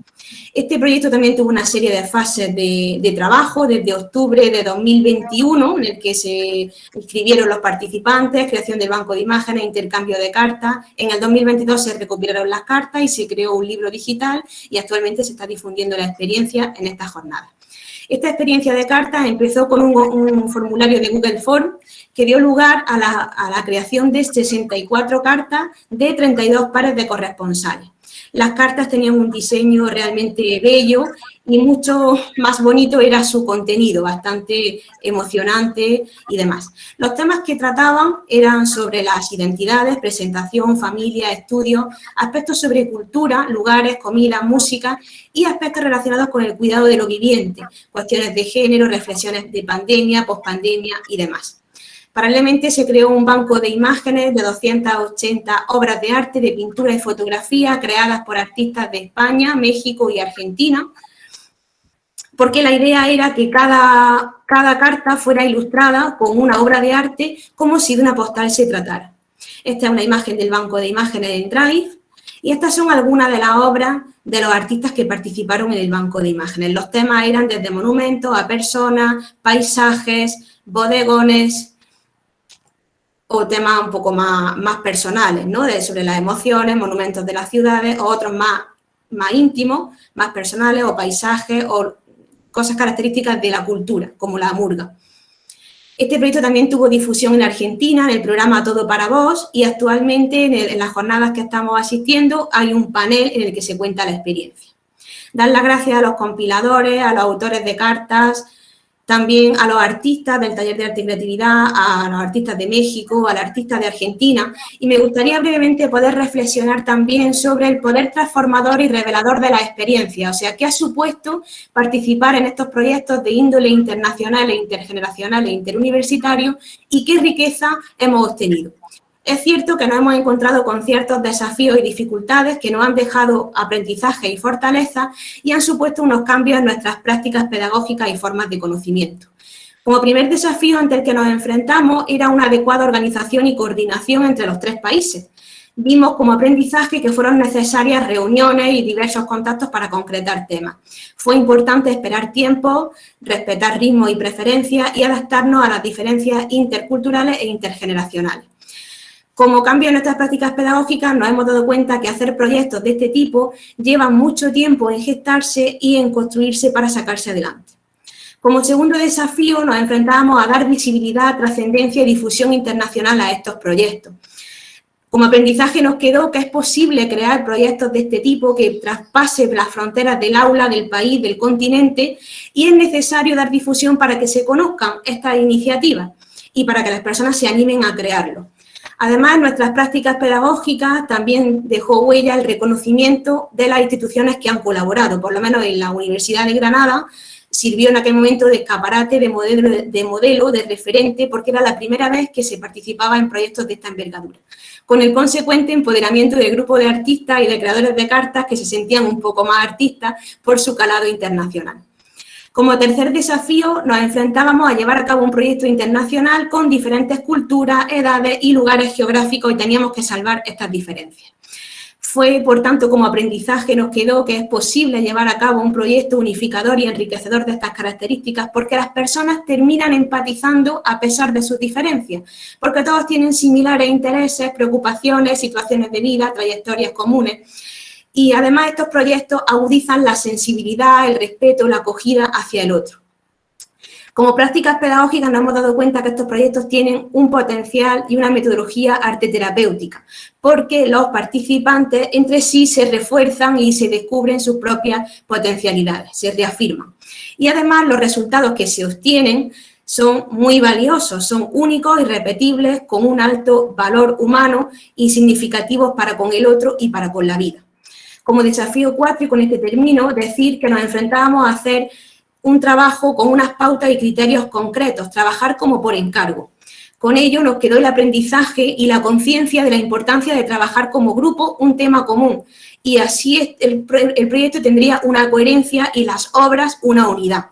Este proyecto también tuvo una serie de fases de trabajo desde octubre de 2021, en el que se inscribieron los participantes, creación del banco de imágenes, intercambio de cartas. En el 2022 se recopilaron las cartas y se creó un libro digital y actualmente se está difundiendo la experiencia en esta jornada. Esta experiencia de cartas empezó con un formulario de Google Form que dio lugar a la creación de 64 cartas de 32 pares de corresponsales. Las cartas tenían un diseño realmente bello y mucho más bonito era su contenido, bastante emocionante y demás. Los temas que trataban eran sobre las identidades, presentación, familia, estudios, aspectos sobre cultura, lugares, comida, música y aspectos relacionados con el cuidado de lo viviente, cuestiones de género, reflexiones de pandemia, pospandemia y demás. Paralelamente se creó un banco de imágenes de 280 obras de arte, de pintura y fotografía creadas por artistas de España, México y Argentina, porque la idea era que cada carta fuera ilustrada con una obra de arte como si de una postal se tratara. Esta es una imagen del banco de imágenes en Drive y estas son algunas de las obras de los artistas que participaron en el banco de imágenes. Los temas eran desde monumentos a personas, paisajes, bodegones o temas un poco más personales, ¿no? Sobre las emociones, monumentos de las ciudades, o otros más íntimos, más personales, o paisajes, o cosas características de la cultura, como la murga. Este proyecto también tuvo difusión en Argentina, en el programa Todo para Vos, y actualmente en las jornadas que estamos asistiendo hay un panel en el que se cuenta la experiencia. Dar las gracias a los compiladores, a los autores de cartas, también a los artistas del Taller de Arte y Creatividad, a los artistas de México, a los artistas de Argentina. Y me gustaría brevemente poder reflexionar también sobre el poder transformador y revelador de la experiencia. O sea, qué ha supuesto participar en estos proyectos de índole internacional e intergeneracional e interuniversitario y qué riqueza hemos obtenido. Es cierto que nos hemos encontrado con ciertos desafíos y dificultades que nos han dejado aprendizaje y fortaleza y han supuesto unos cambios en nuestras prácticas pedagógicas y formas de conocimiento. Como primer desafío ante el que nos enfrentamos era una adecuada organización y coordinación entre los 3 países. Vimos como aprendizaje que fueron necesarias reuniones y diversos contactos para concretar temas. Fue importante esperar tiempo, respetar ritmos y preferencias y adaptarnos a las diferencias interculturales e intergeneracionales. Como cambio en nuestras prácticas pedagógicas, nos hemos dado cuenta que hacer proyectos de este tipo lleva mucho tiempo en gestarse y en construirse para sacarse adelante. Como segundo desafío, nos enfrentábamos a dar visibilidad, trascendencia y difusión internacional a estos proyectos. Como aprendizaje nos quedó que es posible crear proyectos de este tipo que traspasen las fronteras del aula, del país, del continente, y es necesario dar difusión para que se conozcan estas iniciativas y para que las personas se animen a crearlo. Además, nuestras prácticas pedagógicas también dejó huella el reconocimiento de las instituciones que han colaborado, por lo menos en la Universidad de Granada sirvió en aquel momento de escaparate, de modelo, de referente, porque era la primera vez que se participaba en proyectos de esta envergadura, con el consecuente empoderamiento del grupo de artistas y de creadores de cartas que se sentían un poco más artistas por su calado internacional. Como tercer desafío, nos enfrentábamos a llevar a cabo un proyecto internacional con diferentes culturas, edades y lugares geográficos y teníamos que salvar estas diferencias. Fue, por tanto, como aprendizaje nos quedó que es posible llevar a cabo un proyecto unificador y enriquecedor de estas características porque las personas terminan empatizando a pesar de sus diferencias, porque todos tienen similares intereses, preocupaciones, situaciones de vida, trayectorias comunes. Y además estos proyectos agudizan la sensibilidad, el respeto, la acogida hacia el otro. Como prácticas pedagógicas nos hemos dado cuenta que estos proyectos tienen un potencial y una metodología arteterapéutica, porque los participantes entre sí se refuerzan y se descubren sus propias potencialidades, se reafirman. Y además los resultados que se obtienen son muy valiosos, son únicos, irrepetibles, con un alto valor humano y significativos para con el otro y para con la vida. Como desafío 4, y con este termino, decir que nos enfrentábamos a hacer un trabajo con unas pautas y criterios concretos, trabajar como por encargo. Con ello nos quedó el aprendizaje y la conciencia de la importancia de trabajar como grupo un tema común y así el proyecto tendría una coherencia y las obras una unidad.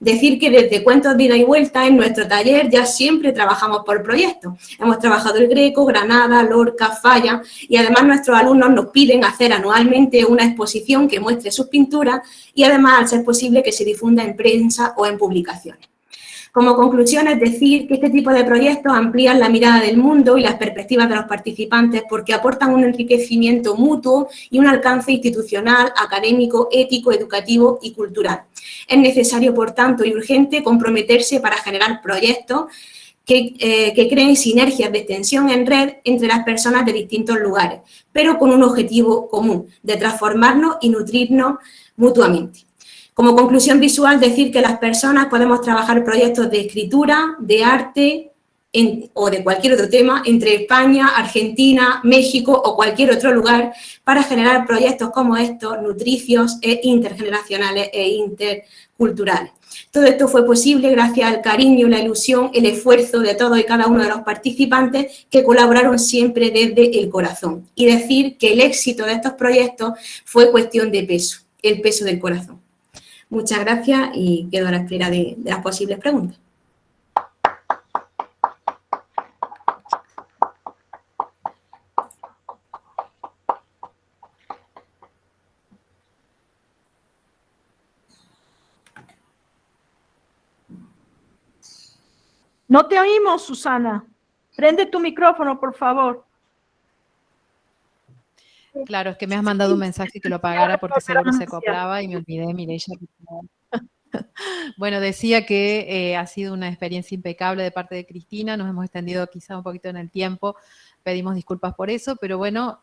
Decir que desde Cuentos de Ida y Vuelta en nuestro taller ya siempre trabajamos por proyectos. Hemos trabajado el Greco, Granada, Lorca, Falla y además nuestros alumnos nos piden hacer anualmente una exposición que muestre sus pinturas y además, al ser posible, que se difunda en prensa o en publicaciones. Como conclusión, es decir que este tipo de proyectos amplían la mirada del mundo y las perspectivas de los participantes porque aportan un enriquecimiento mutuo y un alcance institucional, académico, ético, educativo y cultural. Es necesario, por tanto, y urgente comprometerse para generar proyectos que creen sinergias de extensión en red entre las personas de distintos lugares, pero con un objetivo común, de transformarnos y nutrirnos mutuamente. Como conclusión visual, decir que las personas podemos trabajar proyectos de escritura, de arte, o de cualquier otro tema entre España, Argentina, México o cualquier otro lugar para generar proyectos como estos, nutricios e intergeneracionales e interculturales. Todo esto fue posible gracias al cariño, la ilusión, el esfuerzo de todos y cada uno de los participantes que colaboraron siempre desde el corazón. Y decir que el éxito de estos proyectos fue cuestión de peso, el peso del corazón. Muchas gracias y quedo a la espera de las posibles preguntas. No te oímos, Susana. Prende tu micrófono, por favor. Claro, es que me has mandado un mensaje que lo apagara porque seguro se acoplaba y me olvidé, Mireia. Bueno, decía que ha sido una experiencia impecable de parte de Cristina, nos hemos extendido quizá un poquito en el tiempo, pedimos disculpas por eso, pero bueno,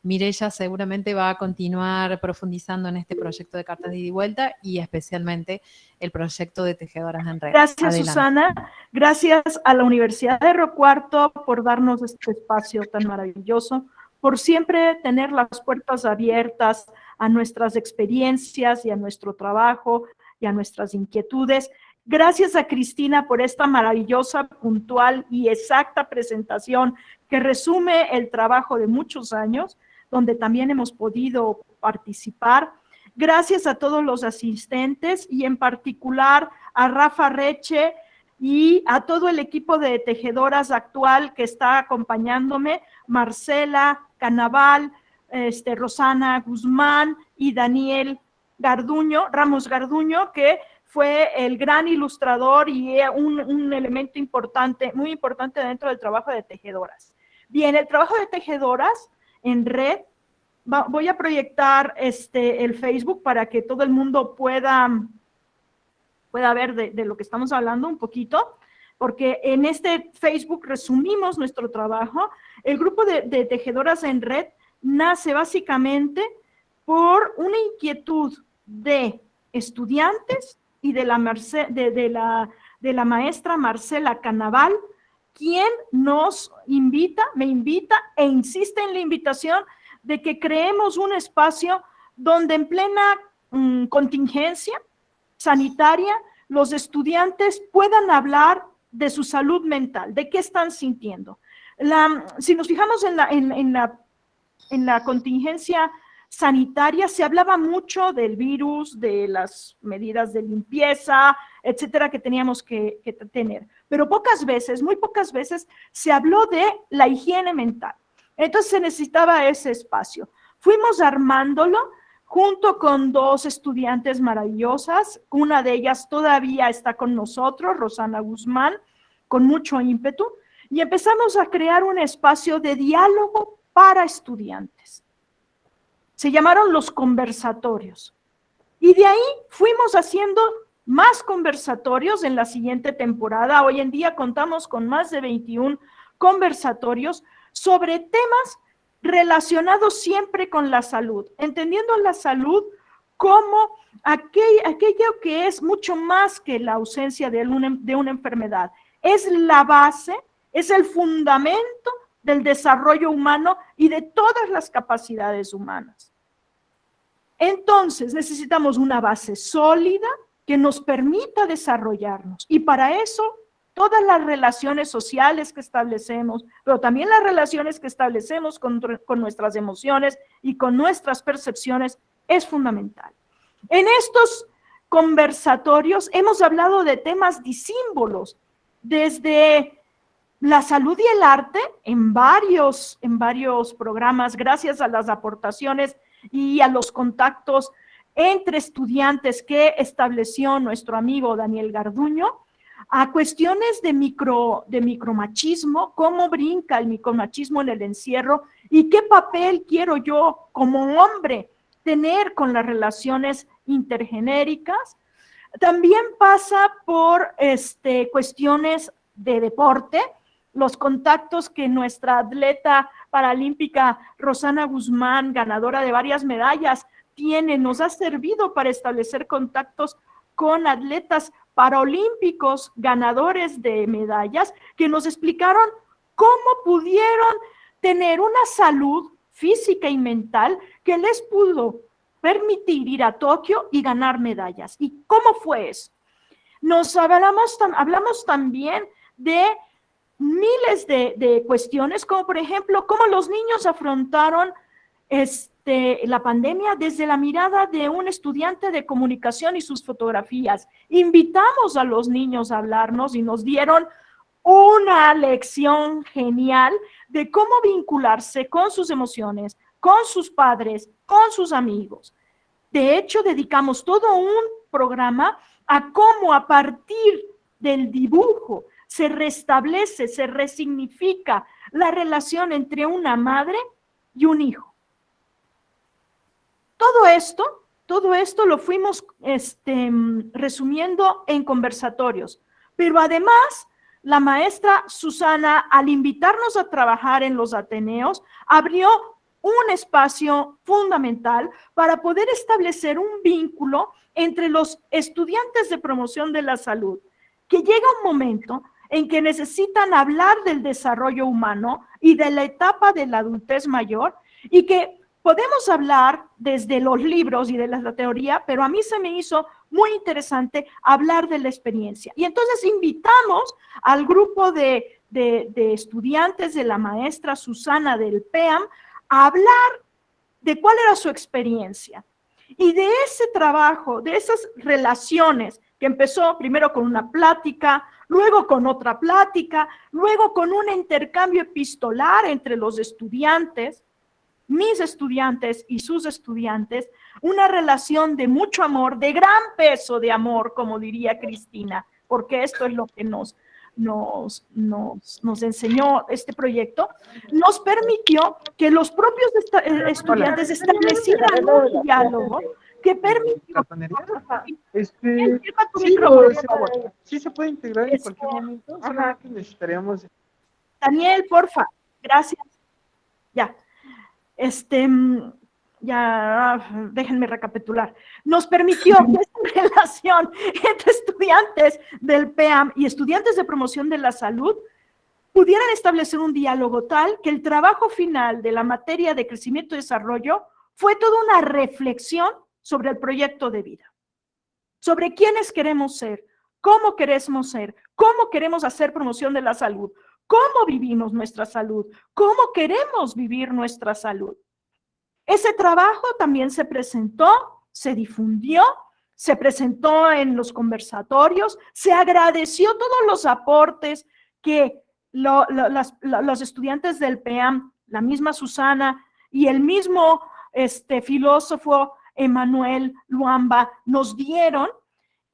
Mireia seguramente va a continuar profundizando en este proyecto de cartas de ida y vuelta y especialmente el proyecto de Tejedoras en Red. Gracias, Adelante. Susana. Gracias a la Universidad de Río Cuarto por darnos este espacio tan maravilloso, por siempre tener las puertas abiertas a nuestras experiencias y a nuestro trabajo y a nuestras inquietudes. Gracias a Cristina por esta maravillosa, puntual y exacta presentación que resume el trabajo de muchos años, donde también hemos podido participar. Gracias a todos los asistentes y en particular a Rafa Reche y a todo el equipo de tejedoras actual que está acompañándome, Marcela Canaval, Rosana Guzmán y Daniel Ramos Garduño, que fue el gran ilustrador y un elemento importante, muy importante dentro del trabajo de tejedoras. Bien, el trabajo de tejedoras en red, voy a proyectar el Facebook para que todo el mundo pueda ver de lo que estamos hablando un poquito, porque en este Facebook resumimos nuestro trabajo. El grupo de tejedoras en red nace básicamente por una inquietud de estudiantes y de la maestra Marcela Canaval, quien me invita e insiste en la invitación de que creemos un espacio donde en plena contingencia sanitaria los estudiantes puedan hablar de su salud mental, de qué están sintiendo. Si nos fijamos en la contingencia sanitaria, se hablaba mucho del virus, de las medidas de limpieza, etcétera, que teníamos que tener. Pero muy pocas veces, se habló de la higiene mental. Entonces se necesitaba ese espacio. Fuimos armándolo junto con dos estudiantes maravillosas. Una de ellas todavía está con nosotros, Rosana Guzmán, con mucho ímpetu. Y empezamos a crear un espacio de diálogo para estudiantes. Se llamaron los conversatorios. Y de ahí fuimos haciendo más conversatorios en la siguiente temporada. Hoy en día contamos con más de 21 conversatorios sobre temas relacionados siempre con la salud, entendiendo la salud como aquello que es mucho más que la ausencia de una enfermedad. Es la base, es el fundamento del desarrollo humano y de todas las capacidades humanas. Entonces, necesitamos una base sólida que nos permita desarrollarnos. Y para eso, todas las relaciones sociales que establecemos, pero también las relaciones que establecemos con nuestras emociones y con nuestras percepciones, es fundamental. En estos conversatorios hemos hablado de temas disímbolos, desde la salud y el arte en varios programas, gracias a las aportaciones y a los contactos entre estudiantes que estableció nuestro amigo Daniel Garduño, a cuestiones de micromachismo, cómo brinca el micromachismo en el encierro y qué papel quiero yo como hombre tener con las relaciones intergenéricas. También pasa por cuestiones de deporte, los contactos que nuestra atleta paralímpica Rosana Guzmán, ganadora de varias medallas, nos ha servido para establecer contactos con atletas paralímpicos ganadores de medallas que nos explicaron cómo pudieron tener una salud física y mental que les pudo permitir ir a Tokio y ganar medallas. ¿Y cómo fue eso? Hablamos también de miles de cuestiones, como por ejemplo, cómo los niños afrontaron la pandemia desde la mirada de un estudiante de comunicación y sus fotografías. Invitamos a los niños a hablarnos y nos dieron una lección genial de cómo vincularse con sus emociones, con sus padres, con sus amigos. De hecho, dedicamos todo un programa a cómo a partir del dibujo se restablece, se resignifica la relación entre una madre y un hijo. Todo esto lo fuimos resumiendo en conversatorios, pero además la maestra Susana, al invitarnos a trabajar en los Ateneos, abrió un espacio fundamental para poder establecer un vínculo entre los estudiantes de promoción de la salud, que llega un momento en que necesitan hablar del desarrollo humano y de la etapa de la adultez mayor, y que podemos hablar desde los libros y de la teoría, pero a mí se me hizo muy interesante hablar de la experiencia. Y entonces invitamos al grupo de estudiantes de la maestra Susana del PEAM a hablar de cuál era su experiencia. Y de ese trabajo, de esas relaciones que empezó primero con una plática, luego con otra plática, luego con un intercambio epistolar entre los estudiantes, mis estudiantes y sus estudiantes, una relación de mucho amor, de gran peso de amor, como diría Cristina, porque esto es lo que nos enseñó este proyecto, nos permitió que los propios estudiantes establecieran un diálogo que permitió... Sí se puede integrar en cualquier momento, solamente necesitaríamos... Daniel, porfa, gracias. Ya. Ya, déjenme recapitular. Nos permitió que esta relación entre estudiantes del PEAM y estudiantes de promoción de la salud pudieran establecer un diálogo tal que el trabajo final de la materia de crecimiento y desarrollo fue toda una reflexión sobre el proyecto de vida, sobre quiénes queremos ser, cómo queremos hacer promoción de la salud, cómo vivimos nuestra salud, cómo queremos vivir nuestra salud. Ese trabajo también se presentó, se difundió, se presentó en los conversatorios, se agradeció todos los aportes que los estudiantes del PEAM, la misma Susana y el mismo filósofo Emmanuel Luamba nos dieron,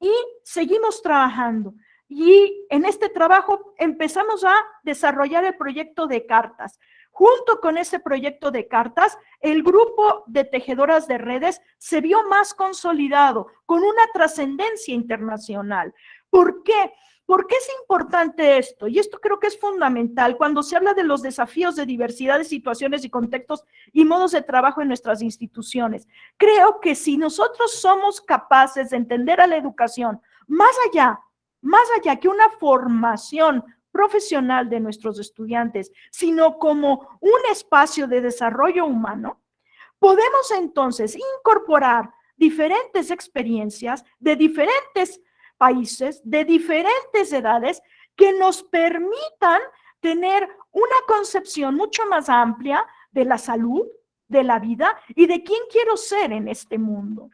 y seguimos trabajando. Y en este trabajo empezamos a desarrollar el proyecto de cartas. Junto con ese proyecto de cartas, el grupo de tejedoras de redes se vio más consolidado, con una trascendencia internacional. ¿Por qué? ¿Por qué es importante esto? Y esto creo que es fundamental cuando se habla de los desafíos de diversidad de situaciones y contextos y modos de trabajo en nuestras instituciones. Creo que si nosotros somos capaces de entender a la educación más allá que una formación profesional de nuestros estudiantes, sino como un espacio de desarrollo humano, podemos entonces incorporar diferentes experiencias de diferentes países, de diferentes edades, que nos permitan tener una concepción mucho más amplia de la salud, de la vida y de quién quiero ser en este mundo.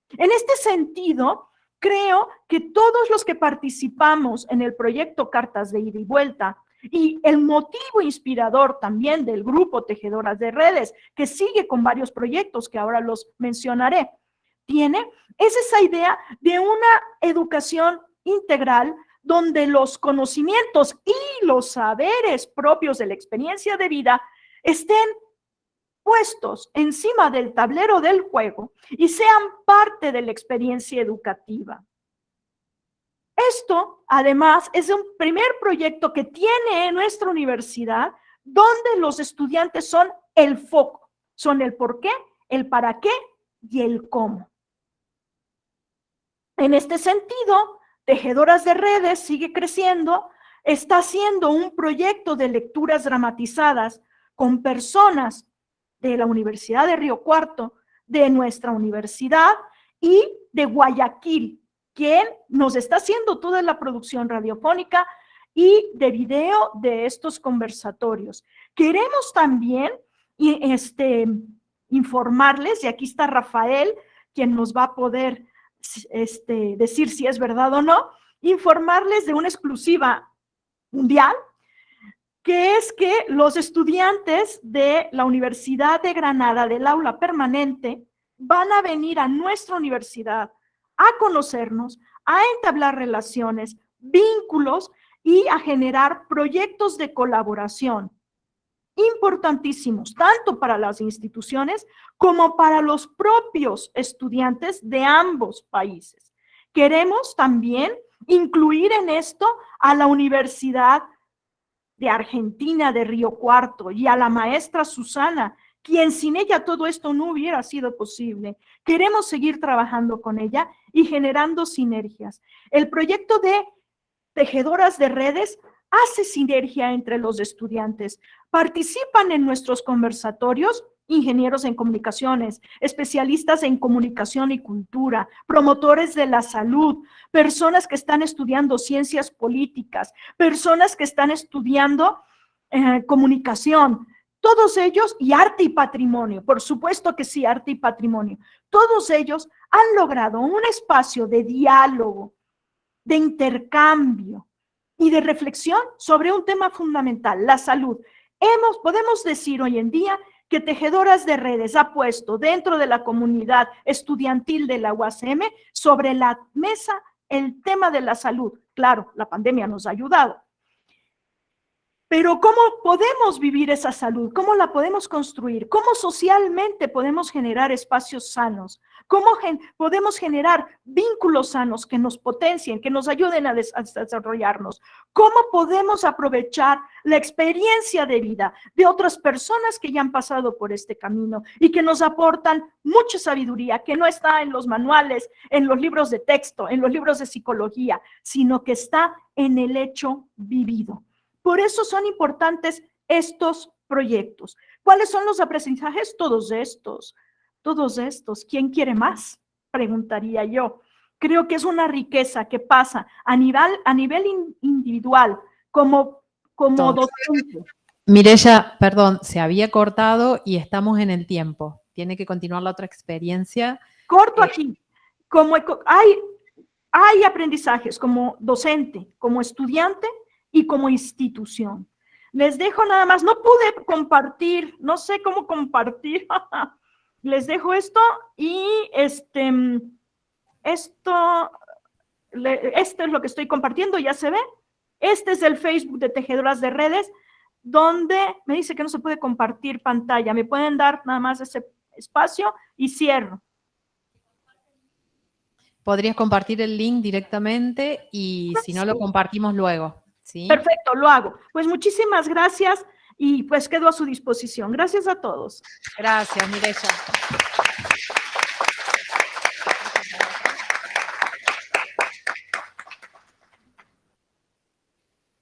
En este sentido, creo que todos los que participamos en el proyecto Cartas de Ida y Vuelta, y el motivo inspirador también del grupo Tejedoras de Redes, que sigue con varios proyectos que ahora los mencionaré, es esa idea de una educación integral donde los conocimientos y los saberes propios de la experiencia de vida estén puestos encima del tablero del juego y sean parte de la experiencia educativa. Esto, además, es un primer proyecto que tiene nuestra universidad, donde los estudiantes son el foco, son el por qué, el para qué y el cómo. En este sentido, Tejedoras de Redes sigue creciendo, está haciendo un proyecto de lecturas dramatizadas con personas de la Universidad de Río Cuarto, de nuestra universidad y de Guayaquil, quien nos está haciendo toda la producción radiofónica y de video de estos conversatorios. Queremos también informarles, y aquí está Rafael, quien nos va a poder decir si es verdad o no, informarles de una exclusiva mundial, que es que los estudiantes de la Universidad de Granada, del aula permanente, van a venir a nuestra universidad a conocernos, a entablar relaciones, vínculos y a generar proyectos de colaboración importantísimos, tanto para las instituciones como para los propios estudiantes de ambos países. Queremos también incluir en esto a la Universidad de Argentina de Río Cuarto y a la maestra Susana, quien sin ella todo esto no hubiera sido posible. Queremos seguir trabajando con ella y generando sinergias. El proyecto de Tejedoras de Redes hace sinergia entre los estudiantes. Participan en nuestros conversatorios ingenieros en comunicaciones, especialistas en comunicación y cultura, promotores de la salud, personas que están estudiando ciencias políticas, personas que están estudiando comunicación, todos ellos, y arte y patrimonio, por supuesto que sí, arte y patrimonio, todos ellos han logrado un espacio de diálogo, de intercambio y de reflexión sobre un tema fundamental, la salud. Podemos decir hoy en día que Tejedoras de Redes ha puesto dentro de la comunidad estudiantil de la UASM sobre la mesa el tema de la salud. Claro, la pandemia nos ha ayudado. Pero ¿cómo podemos vivir esa salud? ¿Cómo la podemos construir? ¿Cómo socialmente podemos generar espacios sanos? ¿Cómo podemos generar vínculos sanos que nos potencien, que nos ayuden a desarrollarnos? ¿Cómo podemos aprovechar la experiencia de vida de otras personas que ya han pasado por este camino y que nos aportan mucha sabiduría que no está en los manuales, en los libros de texto, en los libros de psicología, sino que está en el hecho vivido? Por eso son importantes estos proyectos. ¿Cuáles son los aprendizajes? Todos estos. ¿Quién quiere más? Preguntaría yo. Creo que es una riqueza que pasa a nivel individual, como docente. Mireya, perdón, se había cortado y estamos en el tiempo. Tiene que continuar la otra experiencia. Corto aquí. Hay aprendizajes como docente, como estudiante y como institución. Les dejo nada más, no pude compartir, no sé cómo compartir. Les dejo esto y esto es lo que estoy compartiendo, ya se ve. Este es el Facebook de Tejedoras de Redes, donde me dice que no se puede compartir pantalla. ¿Me pueden dar nada más ese espacio? Y cierro. Podrías compartir el link directamente y si no lo compartimos luego. ¿Sí? Perfecto, lo hago. Pues muchísimas gracias y pues quedo a su disposición. Gracias a todos. Gracias, Mireya.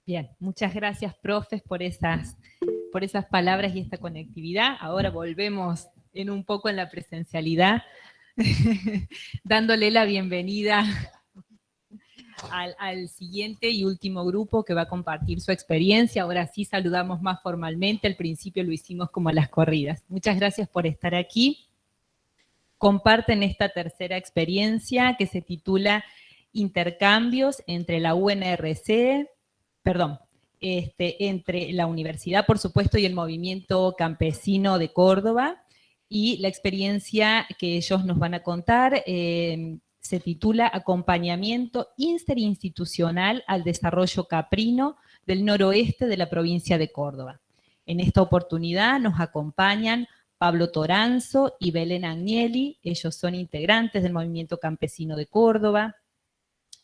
Bien, muchas gracias, profes, por esas palabras y esta conectividad. Ahora volvemos un poco en la presencialidad, dándole la bienvenida al siguiente y último grupo que va a compartir su experiencia. Ahora sí saludamos más formalmente, al principio lo hicimos como a las corridas. Muchas gracias por estar aquí. Comparten esta tercera experiencia que se titula Intercambios entre la UNRC, entre la universidad, por supuesto, y el movimiento campesino de Córdoba. Y la experiencia que ellos nos van a contar se titula Acompañamiento interinstitucional al desarrollo caprino del noroeste de la provincia de Córdoba. En esta oportunidad nos acompañan Pablo Toranzo y Belén Agnelli. Ellos son integrantes del movimiento campesino de Córdoba.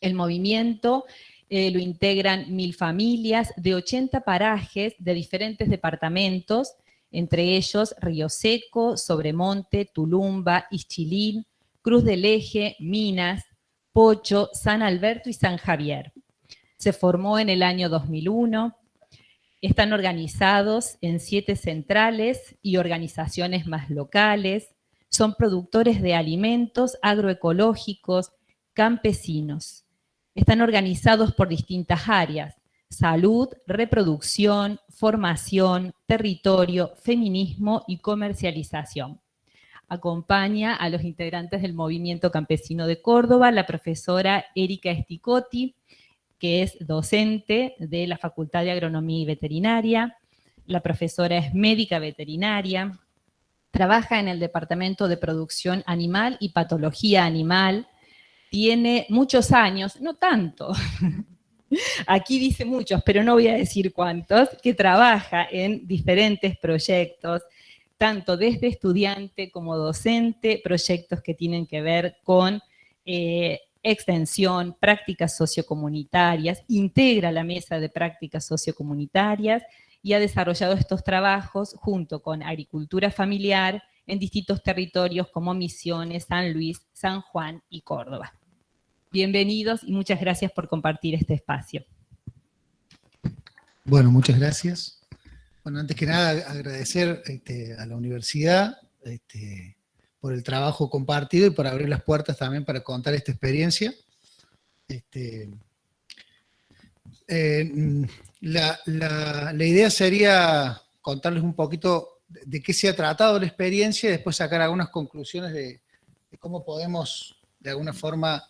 El movimiento lo integran 1000 familias de 80 parajes de diferentes departamentos, entre ellos Río Seco, Sobremonte, Tulumba, Ischilín, Cruz del Eje, Minas, Pocho, San Alberto y San Javier. Se formó en el año 2001. Están organizados en 7 centrales y organizaciones más locales. Son productores de alimentos agroecológicos, campesinos. Están organizados por distintas áreas: salud, reproducción, formación, territorio, feminismo y comercialización. Acompaña a los integrantes del Movimiento Campesino de Córdoba la profesora Erika Sticotti, que es docente de la Facultad de Agronomía y Veterinaria. La profesora es médica veterinaria, trabaja en el Departamento de Producción Animal y Patología Animal, tiene muchos años, no tanto, aquí dice muchos, pero no voy a decir cuántos, que trabaja en diferentes proyectos, tanto desde estudiante como docente, proyectos que tienen que ver con extensión, prácticas sociocomunitarias, integra la mesa de prácticas sociocomunitarias y ha desarrollado estos trabajos junto con agricultura familiar en distintos territorios como Misiones, San Luis, San Juan y Córdoba. Bienvenidos y muchas gracias por compartir este espacio. Bueno, muchas gracias. Bueno, antes que nada agradecer a la universidad por el trabajo compartido y por abrir las puertas también para contar esta experiencia. La idea sería contarles un poquito de qué se ha tratado la experiencia y después sacar algunas conclusiones de cómo podemos de alguna forma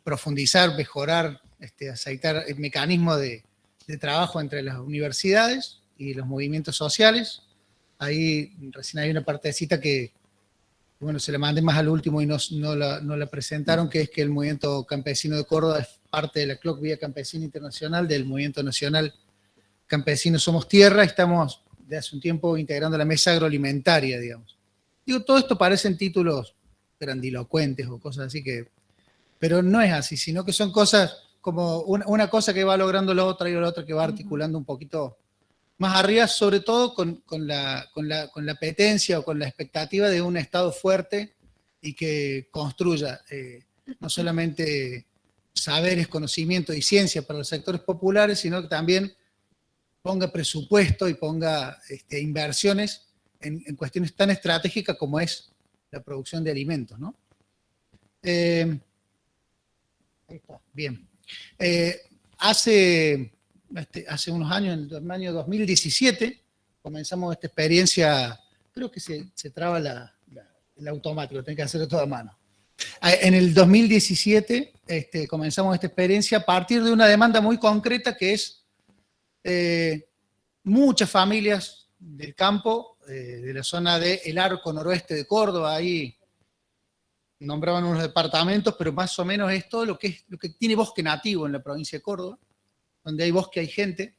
profundizar, mejorar, aceitar el mecanismo de trabajo entre las universidades y los movimientos sociales. Ahí recién hay una partecita que, bueno, se la mandé más al último y no la presentaron, que es que el Movimiento Campesino de Córdoba es parte de la CLOC Vía Campesina Internacional, del Movimiento Nacional Campesino Somos Tierra. Estamos de hace un tiempo integrando la mesa agroalimentaria, digamos. Digo, todo esto parecen títulos grandilocuentes o cosas así pero no es así, sino que son cosas como una cosa que va logrando la otra y la otra que va articulando un poquito más arriba, sobre todo con la apetencia o con la expectativa de un Estado fuerte y que construya no solamente saberes, conocimiento y ciencia para los sectores populares, sino que también ponga presupuesto y ponga inversiones en cuestiones tan estratégicas como es la producción de alimentos, ¿no? Ahí está, bien. Hace unos años, en el año 2017, comenzamos esta experiencia. Creo que se traba el automático, tengo que hacerlo todo a mano. En el 2017 comenzamos esta experiencia a partir de una demanda muy concreta que es muchas familias del campo, de la zona del arco noroeste de Córdoba. Ahí nombraban unos departamentos, pero más o menos es todo lo que tiene bosque nativo en la provincia de Córdoba. Donde hay bosque hay gente,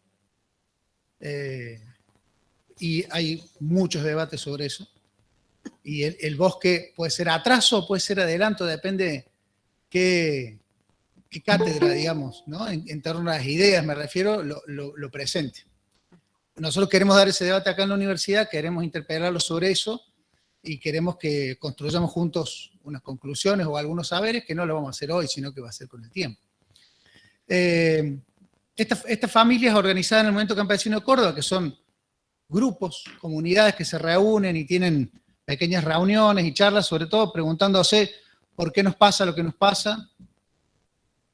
y hay muchos debates sobre eso. Y el bosque puede ser atraso o puede ser adelanto, depende qué cátedra, digamos, ¿no? En torno a las ideas, me refiero, lo presente. Nosotros queremos dar ese debate acá en la universidad, queremos interpelarlo sobre eso, y queremos que construyamos juntos unas conclusiones o algunos saberes que no lo vamos a hacer hoy, sino que va a ser con el tiempo. Estas familias organizadas en el Movimiento Campesino de Córdoba, que son grupos, comunidades que se reúnen y tienen pequeñas reuniones y charlas, sobre todo preguntándose por qué nos pasa lo que nos pasa,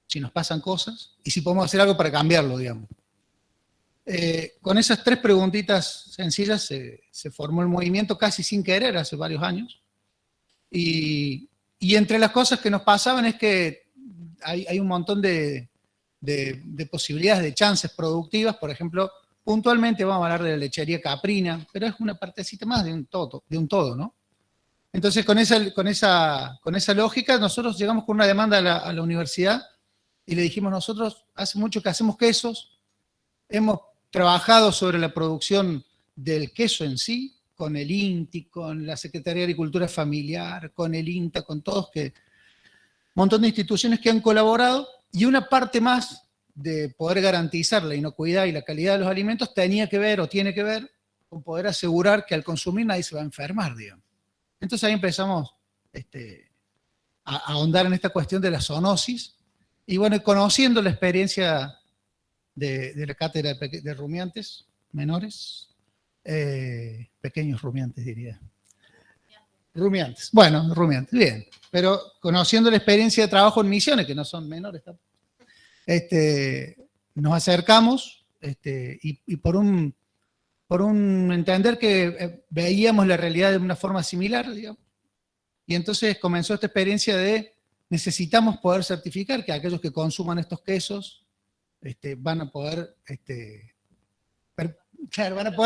si nos pasan cosas, y si podemos hacer algo para cambiarlo, digamos. Con esas 3 preguntitas sencillas se formó el movimiento casi sin querer hace varios años. Y entre las cosas que nos pasaban es que hay un montón de posibilidades, de chances productivas. Por ejemplo, puntualmente vamos a hablar de la lechería caprina, pero es una partecita más de un todo, ¿no? Entonces, con esa lógica, nosotros llegamos con una demanda a la universidad y le dijimos, nosotros hace mucho que hacemos quesos, hemos trabajado sobre la producción del queso en sí, con el INTI, con la Secretaría de Agricultura Familiar, con el INTA, con todos, un montón de instituciones que han colaborado, y una parte más de poder garantizar la inocuidad y la calidad de los alimentos tenía que ver, o tiene que ver, con poder asegurar que al consumir nadie se va a enfermar, digamos. Entonces ahí empezamos ahondar en esta cuestión de la zoonosis. Y bueno, conociendo la experiencia de la cátedra de rumiantes menores, pequeños rumiantes diría. Rumiantes, bueno, rumiantes, bien. Pero conociendo la experiencia de trabajo en misiones, que no son menores tampoco, nos acercamos y por un entender que veíamos la realidad de una forma similar, digamos. Y entonces comenzó esta experiencia de necesitamos poder certificar que aquellos que consuman estos quesos van a poder, claro, van a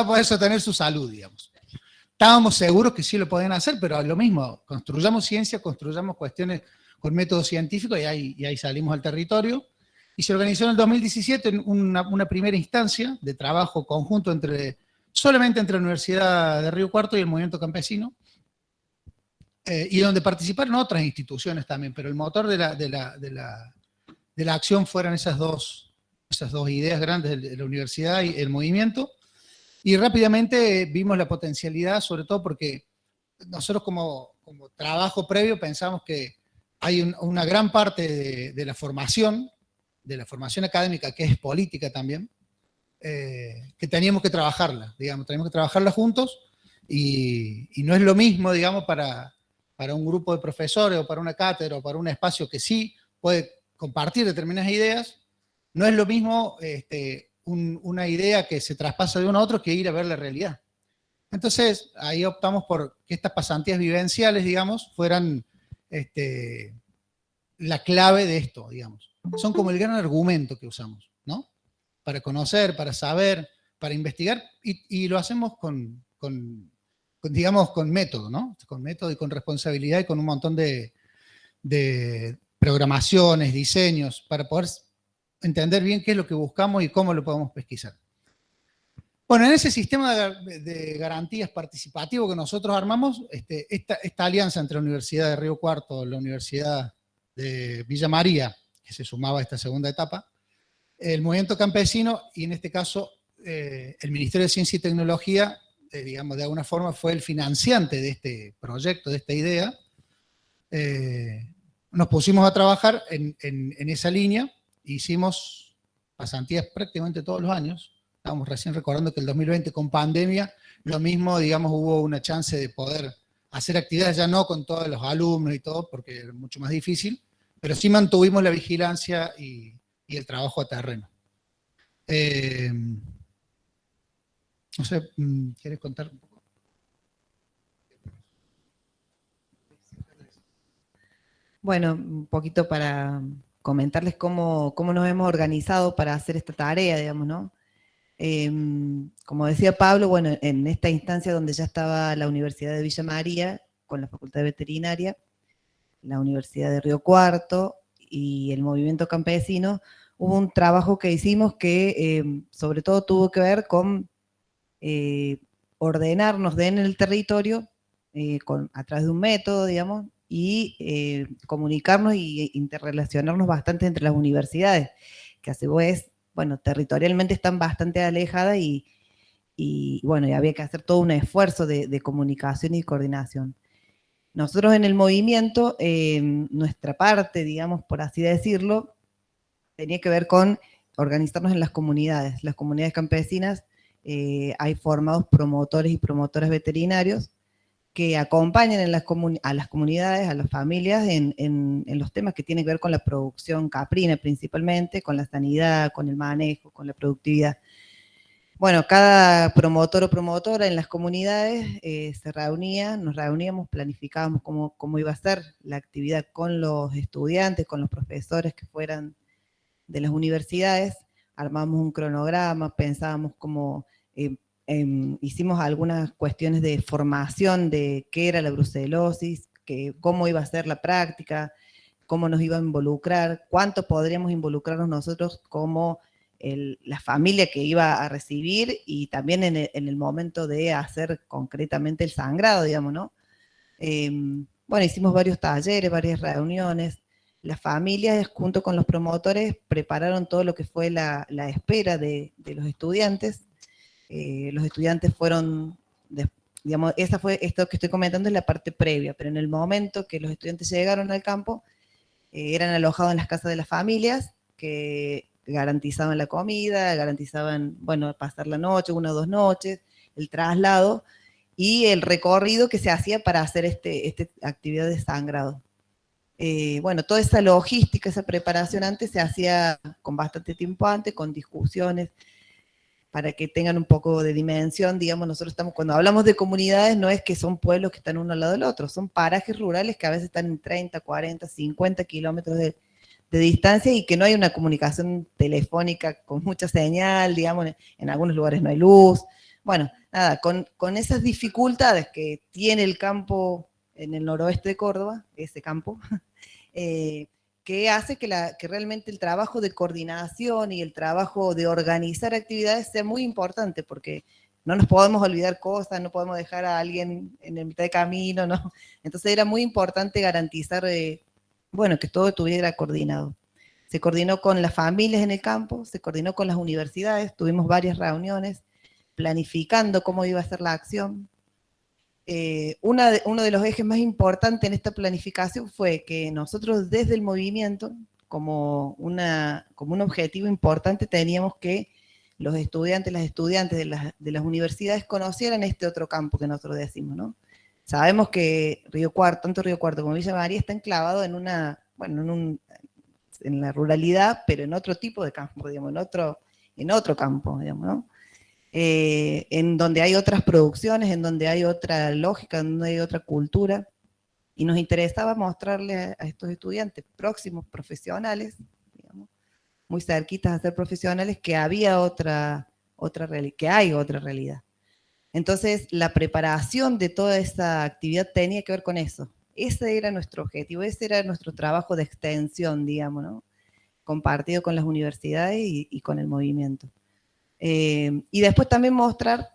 poder sostener su salud, digamos. Estábamos seguros que sí lo podían hacer, pero lo mismo, construyamos ciencia, construyamos cuestiones con método científico y ahí salimos al territorio. Y se organizó en el 2017 una primera instancia de trabajo conjunto solamente entre la Universidad de Río Cuarto y el Movimiento Campesino, y donde participaron otras instituciones también, pero el motor de la acción fueron esas dos ideas grandes de la universidad y el movimiento. Y rápidamente vimos la potencialidad, sobre todo porque nosotros como trabajo previo pensamos que hay una gran parte de la formación académica, que es política también, que teníamos que trabajarla, digamos, teníamos que trabajarla juntos, y no es lo mismo, digamos, para un grupo de profesores o para una cátedra o para un espacio que sí puede compartir determinadas ideas, no es lo mismo una idea que se traspasa de uno a otro que ir a ver la realidad. Entonces, ahí optamos por que estas pasantías vivenciales, digamos, fueran la clave de esto, digamos. Son como el gran argumento que usamos, ¿no? Para conocer, para saber, para investigar, y lo hacemos digamos, con método, ¿no? Con método y con responsabilidad y con un montón de programaciones, diseños, para poder entender bien qué es lo que buscamos y cómo lo podemos pesquisar. Bueno, en ese sistema de garantías participativo que nosotros armamos, esta alianza entre la Universidad de Río Cuarto, la Universidad de Villa María, que se sumaba a esta segunda etapa, el Movimiento Campesino y en este caso el Ministerio de Ciencia y Tecnología, digamos, de alguna forma fue el financiante de este proyecto, de esta idea. Nos pusimos a trabajar en esa línea. Hicimos pasantías prácticamente todos los años. Estábamos recién recordando que el 2020 con pandemia, lo mismo, digamos, hubo una chance de poder hacer actividades ya no con todos los alumnos y todo, porque era mucho más difícil, pero sí mantuvimos la vigilancia y el trabajo a terreno. No sé, ¿quieres contar un poco? Bueno, un poquito para comentarles cómo nos hemos organizado para hacer esta tarea, digamos, ¿no? Como decía Pablo, bueno, en esta instancia donde ya estaba la Universidad de Villa María, con la Facultad de Veterinaria, la Universidad de Río Cuarto y el Movimiento Campesino, hubo un trabajo que hicimos que sobre todo tuvo que ver con ordenarnos en el territorio a través de un método, digamos, y comunicarnos y interrelacionarnos bastante entre las universidades, que a su vez, bueno, territorialmente están bastante alejadas y bueno, y había que hacer todo un esfuerzo de comunicación y coordinación. Nosotros en el movimiento, nuestra parte, digamos, por así decirlo, tenía que ver con organizarnos en las comunidades campesinas. Hay formados promotores y promotoras veterinarios que acompañan a las comunidades, a las familias en los temas que tienen que ver con la producción caprina principalmente, con la sanidad, con el manejo, con la productividad. Bueno, cada promotor o promotora en las comunidades nos reuníamos, planificábamos cómo iba a ser la actividad con los estudiantes, con los profesores que fueran de las universidades, armamos un cronograma, pensábamos cómo... hicimos algunas cuestiones de formación de qué era la brucelosis, cómo iba a ser la práctica, cómo nos iba a involucrar, cuánto podríamos involucrarnos nosotros como la familia que iba a recibir y también en el momento de hacer concretamente el sangrado, digamos, ¿no? Bueno, hicimos varios talleres, varias reuniones. Las familias, junto con los promotores, prepararon todo lo que fue la espera de los estudiantes. Los estudiantes fueron digamos, esto que estoy comentando es la parte previa, pero en el momento que los estudiantes llegaron al campo, eran alojados en las casas de las familias, que garantizaban la comida, garantizaban, bueno, pasar la noche, 1 o 2 noches, el traslado, y el recorrido que se hacía para hacer esta actividad de sangrado. Bueno, toda esa logística, esa preparación antes se hacía con bastante tiempo antes, con discusiones, para que tengan un poco de dimensión. Digamos, nosotros estamos, cuando hablamos de comunidades, no es que son pueblos que están uno al lado del otro, son parajes rurales que a veces están en 30, 40, 50 kilómetros de distancia y que no hay una comunicación telefónica con mucha señal, digamos, en algunos lugares no hay luz. Bueno, nada, con esas dificultades que tiene el campo en el noroeste de Córdoba, ese campo, que hace que realmente el trabajo de coordinación y el trabajo de organizar actividades sea muy importante, porque no nos podemos olvidar cosas, no podemos dejar a alguien en el mitad de camino, ¿no? Entonces era muy importante garantizar, bueno, que todo estuviera coordinado. Se coordinó con las familias en el campo, se coordinó con las universidades, tuvimos varias reuniones planificando cómo iba a ser la acción. Uno de los ejes más importantes en esta planificación fue que nosotros desde el movimiento, como un objetivo importante, teníamos que los estudiantes, las estudiantes de las universidades conocieran este otro campo que nosotros decimos, ¿no? Sabemos que Río Cuarto, tanto Río Cuarto como Villa María, está enclavado en la ruralidad, pero en otro tipo de campo, digamos, en otro campo, digamos, ¿no? En donde hay otras producciones, en donde hay otra lógica, en donde hay otra cultura, y nos interesaba mostrarle a estos estudiantes próximos profesionales, digamos, muy cerquitas a ser profesionales, que había otra realidad, que hay otra realidad. Entonces, la preparación de toda esa actividad tenía que ver con eso. Ese era nuestro objetivo, ese era nuestro trabajo de extensión, digamos, ¿no? Compartido con las universidades y con el movimiento. Y después también mostrar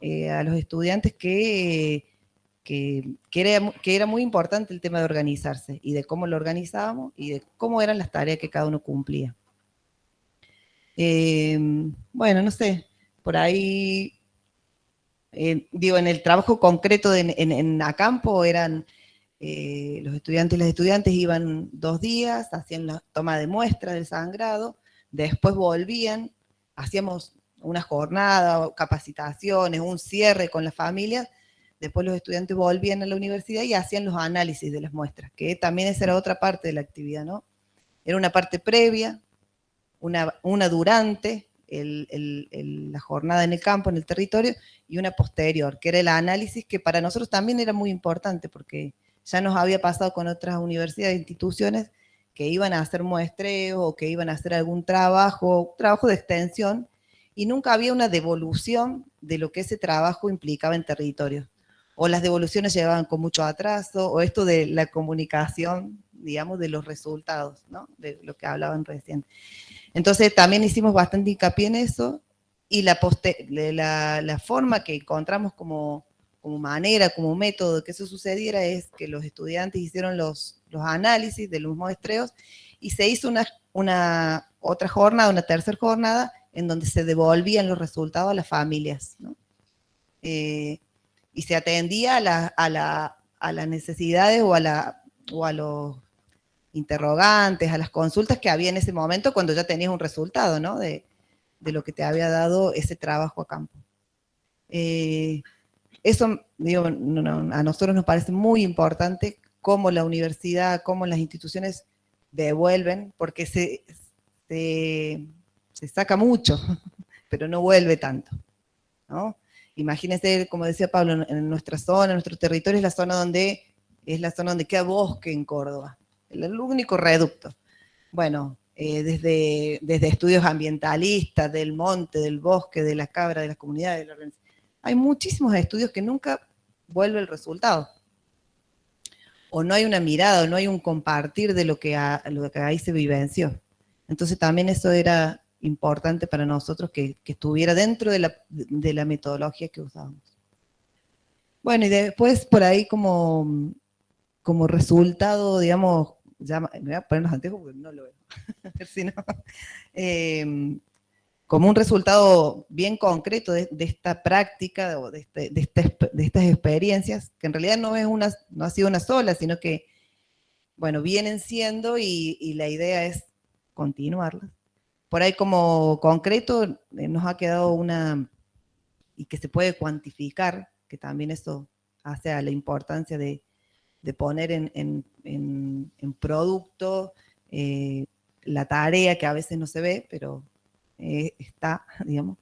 a los estudiantes que era muy importante el tema de organizarse, y de cómo lo organizábamos, y de cómo eran las tareas que cada uno cumplía. Bueno, no sé, por ahí, digo, en el trabajo concreto en Acampo eran, los estudiantes y las estudiantes iban 2 días, hacían la toma de muestra del sangrado, después volvían, hacíamos una jornada, capacitaciones, un cierre con las familias, después los estudiantes volvían a la universidad y hacían los análisis de las muestras, que también esa era otra parte de la actividad, ¿no? Era una parte previa, una durante la jornada en el campo, en el territorio, y una posterior, que era el análisis, que para nosotros también era muy importante, porque ya nos había pasado con otras universidades e instituciones que iban a hacer muestreos o que iban a hacer algún trabajo de extensión, y nunca había una devolución de lo que ese trabajo implicaba en territorio. O las devoluciones llevaban con mucho atraso, o esto de la comunicación, digamos, de los resultados, ¿no? De lo que hablaban recién. Entonces también hicimos bastante hincapié en eso, y la forma que encontramos como manera, como método de que eso sucediera, es que los estudiantes hicieron los análisis de los muestreos, y se hizo una otra jornada, una tercera jornada, en donde se devolvían los resultados a las familias, ¿no? Y se atendía a las necesidades o a los interrogantes, a las consultas que había en ese momento, cuando ya tenías un resultado, ¿no? De lo que te había dado ese trabajo a campo. Eso, digo, a nosotros nos parece muy importante cómo la universidad, cómo las instituciones devuelven, porque se saca mucho, pero no vuelve tanto, ¿no? Imagínense, como decía Pablo, en nuestra zona, en nuestro territorio, es la zona donde queda bosque en Córdoba, el único reducto. Bueno, desde estudios ambientalistas, del monte, del bosque, de la cabra, de las comunidades, hay muchísimos estudios que nunca vuelve el resultado. O no hay una mirada, o no hay un compartir de lo que ahí se vivenció. Entonces también eso era importante para nosotros, que estuviera dentro de la metodología que usábamos. Bueno, y después por ahí como resultado, digamos, ya me voy a poner los anteojos porque no lo veo. Si no, como un resultado bien concreto de esta práctica o de estas experiencias, que en realidad no ha sido una sola, sino que, bueno, vienen siendo y la idea es continuarlas. Por ahí como concreto nos ha quedado una, y que se puede cuantificar, que también eso hace a la importancia de poner en producto la tarea que a veces no se ve, pero está, digamos.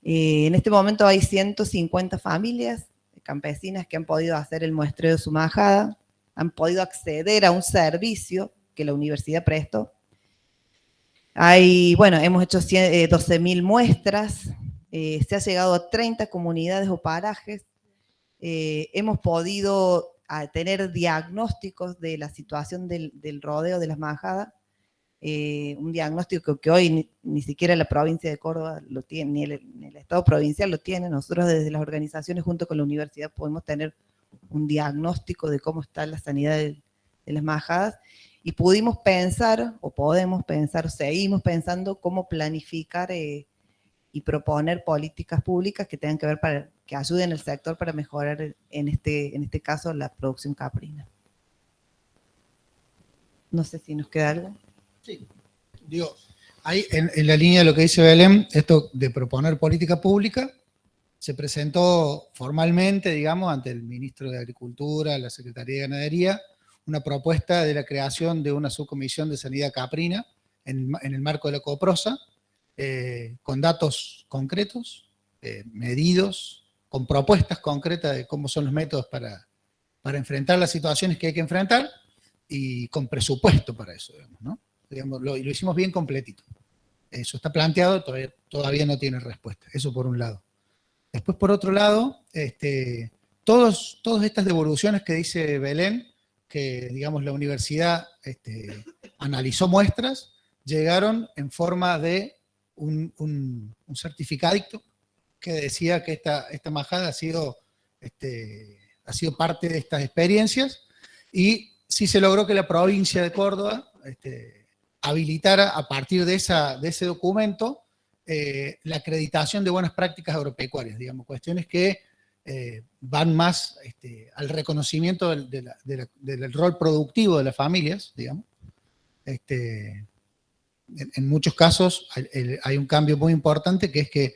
En este momento hay 150 familias campesinas que han podido hacer el muestreo de su majada, han podido acceder a un servicio que la universidad prestó. Hemos hecho 12.000 muestras, se ha llegado a 30 comunidades o parajes, hemos podido tener diagnósticos de la situación del rodeo de las majadas, un diagnóstico que hoy ni siquiera la provincia de Córdoba lo tiene, ni el Estado provincial lo tiene. Nosotros desde las organizaciones junto con la universidad podemos tener un diagnóstico de cómo está la sanidad de las majadas, y pudimos pensar, o podemos pensar, o seguimos pensando cómo planificar y proponer políticas públicas que tengan que ver que ayuden al sector para mejorar, en este caso, la producción caprina. No sé si nos queda algo. Sí, digo, ahí en la línea de lo que dice Belén, esto de proponer política pública, se presentó formalmente, digamos, ante el ministro de Agricultura, la Secretaría de Ganadería, una propuesta de la creación de una subcomisión de sanidad caprina en el marco de la COPROSA, con datos concretos, medidos, con propuestas concretas de cómo son los métodos para enfrentar las situaciones que hay que enfrentar, y con presupuesto para eso, digamos, ¿no? Digamos, lo hicimos bien completito. Eso está planteado, todavía no tiene respuesta. Eso por un lado. Después, por otro lado, todas estas devoluciones que dice Belén, que, digamos, la universidad analizó muestras, llegaron en forma de un certificadito que decía que esta majada ha sido parte de estas experiencias, y sí se logró que la provincia de Córdoba habilitara a partir de ese documento la acreditación de buenas prácticas agropecuarias, digamos, cuestiones que van más al reconocimiento del rol productivo de las familias, digamos. En muchos casos hay un cambio muy importante, que es que,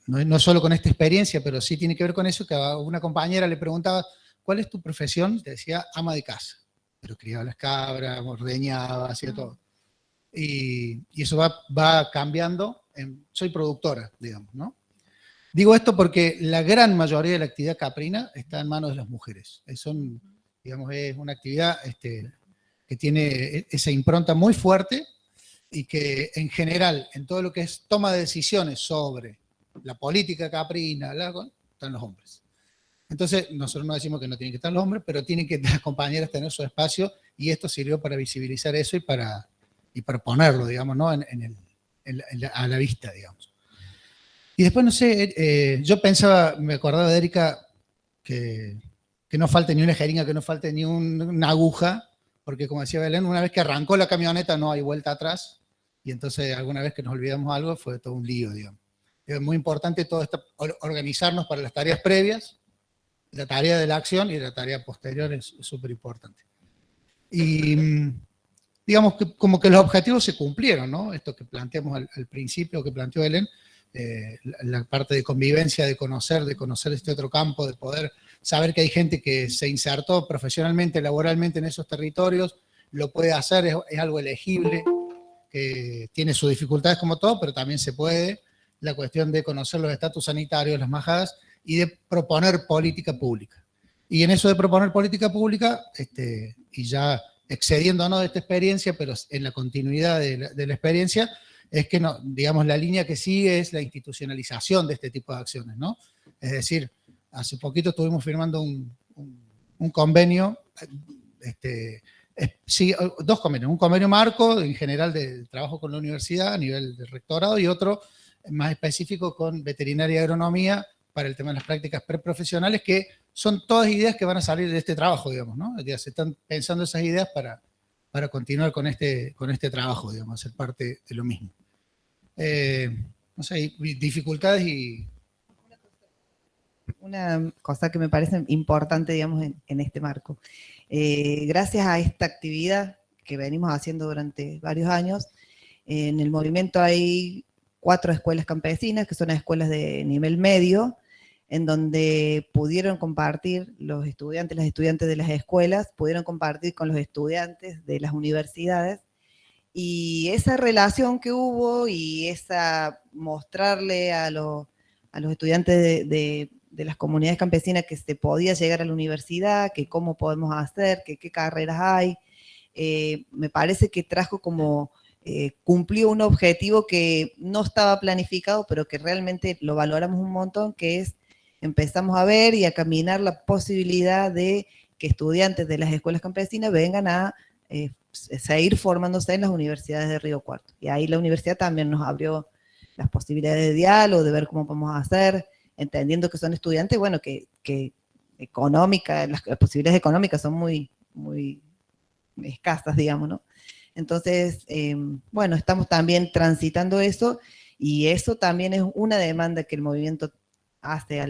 no solo con esta experiencia, pero sí tiene que ver con eso, que a una compañera le preguntaba, ¿cuál es tu profesión? Te decía, ama de casa, pero criaba las cabras, ordeñaba, hacía todo. Y eso va cambiando, soy productora, digamos, ¿no? Digo esto porque la gran mayoría de la actividad caprina está en manos de las mujeres. Digamos, es una actividad que tiene esa impronta muy fuerte, y que en general, en todo lo que es toma de decisiones sobre la política caprina, están los hombres. Entonces, nosotros no decimos que no tienen que estar los hombres, pero tienen que las compañeras tener su espacio, y esto sirvió para visibilizar eso y para ponerlo, digamos, ¿no? a la vista, digamos. Y después, no sé, yo pensaba, me acordaba de Erika, que no falte ni una jeringa, que no falte ni una aguja, porque como decía Belén, una vez que arrancó la camioneta no hay vuelta atrás, y entonces alguna vez que nos olvidamos algo fue todo un lío, digamos. Es muy importante todo esto, organizarnos para las tareas previas, la tarea de la acción y la tarea posterior es súper importante. Y digamos que como que los objetivos se cumplieron, ¿no? Esto que planteamos al principio, que planteó Belén, la parte de convivencia, de conocer este otro campo, de poder saber que hay gente que se insertó profesionalmente, laboralmente en esos territorios, lo puede hacer, es algo elegible, que tiene sus dificultades como todo, pero también se puede. La cuestión de conocer los estatus sanitarios, las majadas, y de proponer política pública. Y en eso de proponer política pública, y ya excediéndonos de esta experiencia, pero en la continuidad de la experiencia, es que, no, digamos, la línea que sigue es la institucionalización de este tipo de acciones, ¿no? Es decir, hace poquito estuvimos firmando un convenio, dos convenios, un convenio marco en general de trabajo con la universidad a nivel del rectorado, y otro más específico con veterinaria y agronomía para el tema de las prácticas preprofesionales, que son todas ideas que van a salir de este trabajo, digamos, ¿no? Ya se están pensando esas ideas para continuar con este trabajo, digamos, ser parte de lo mismo. no sé, dificultades y... Una cosa que me parece importante, digamos, en este marco. Gracias a esta actividad que venimos haciendo durante varios años, en el movimiento hay 4 escuelas campesinas, que son escuelas de nivel medio, en donde pudieron compartir los estudiantes, las estudiantes de las escuelas, pudieron compartir con los estudiantes de las universidades, y esa relación que hubo y esa mostrarle a los estudiantes de las comunidades campesinas que se podía llegar a la universidad, que cómo podemos hacer, que qué carreras hay, me parece que trajo como, cumplió un objetivo que no estaba planificado, pero que realmente lo valoramos un montón, que es, empezamos a ver y a caminar la posibilidad de que estudiantes de las escuelas campesinas vengan a seguir formándose en las universidades de Río Cuarto. Y ahí la universidad también nos abrió las posibilidades de diálogo, de ver cómo podemos hacer, entendiendo que son estudiantes, bueno, que económica, las posibilidades económicas son muy, muy escasas, digamos, ¿no? Entonces, bueno, estamos también transitando eso, y eso también es una demanda que el movimiento hace a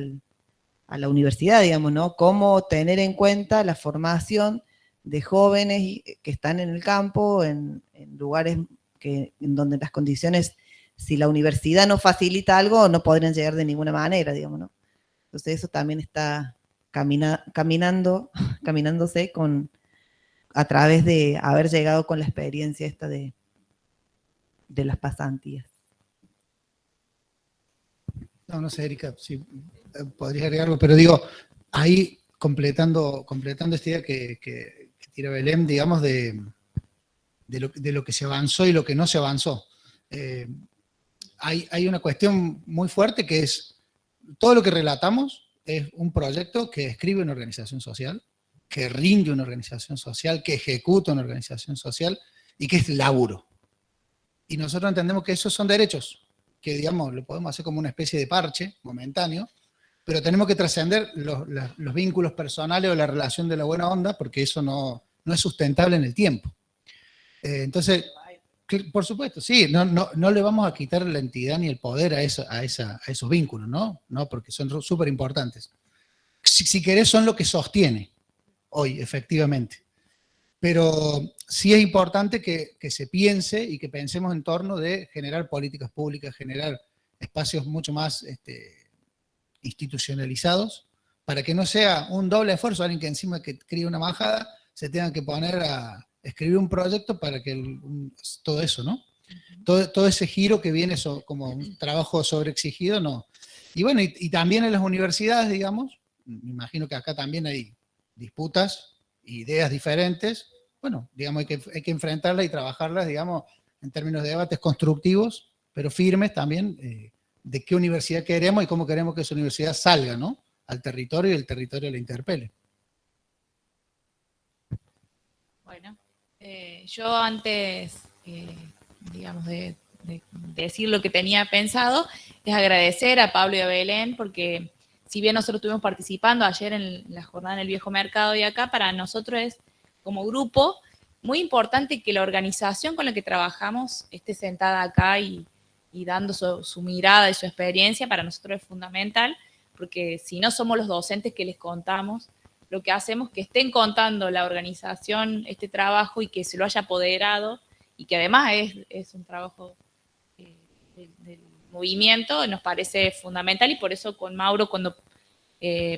la universidad, digamos, ¿no? Cómo tener en cuenta la formación de jóvenes que están en el campo, en lugares en donde las condiciones, si la universidad no facilita algo, no podrían llegar de ninguna manera, digamos, ¿no? Entonces eso también está caminándose a través de haber llegado con la experiencia esta de las pasantías. No sé, Erika, si podrías agregar algo, pero digo, ahí completando esta idea que tira Belén, digamos, de lo que se avanzó y lo que no se avanzó. Hay una cuestión muy fuerte que es, todo lo que relatamos es un proyecto que escribe una organización social, que rinde una organización social, que ejecuta una organización social y que es laburo. Y nosotros entendemos que esos son derechos, que digamos, lo podemos hacer como una especie de parche momentáneo, pero tenemos que trascender los vínculos personales o la relación de la buena onda, porque eso no es sustentable en el tiempo. Entonces, por supuesto, sí, no le vamos a quitar la entidad ni el poder a esos vínculos, ¿no? No, porque son súper importantes. Si querés, son lo que sostiene hoy, efectivamente. Pero sí es importante que se piense y que pensemos en torno de generar políticas públicas, generar espacios mucho más institucionalizados, para que no sea un doble esfuerzo, alguien que encima que cría una majada, se tenga que poner a escribir un proyecto para que todo eso, ¿no? Todo ese giro que viene como un trabajo sobreexigido, no. Y bueno, y también en las universidades, digamos, me imagino que acá también hay disputas, ideas diferentes, bueno, digamos, hay que enfrentarlas y trabajarlas, digamos, en términos de debates constructivos, pero firmes también, de qué universidad queremos y cómo queremos que esa universidad salga, ¿no? Al territorio y el territorio la interpele. Bueno, yo antes, digamos, de decir lo que tenía pensado, es agradecer a Pablo y a Belén, porque si bien nosotros estuvimos participando ayer en la jornada en el Viejo Mercado y acá, para nosotros es, como grupo, muy importante que la organización con la que trabajamos esté sentada acá y dando su mirada y su experiencia. Para nosotros es fundamental, porque si no somos los docentes que les contamos, lo que hacemos es que estén contando la organización este trabajo y que se lo haya apoderado, y que además es un trabajo del movimiento, nos parece fundamental, y por eso con Mauro, cuando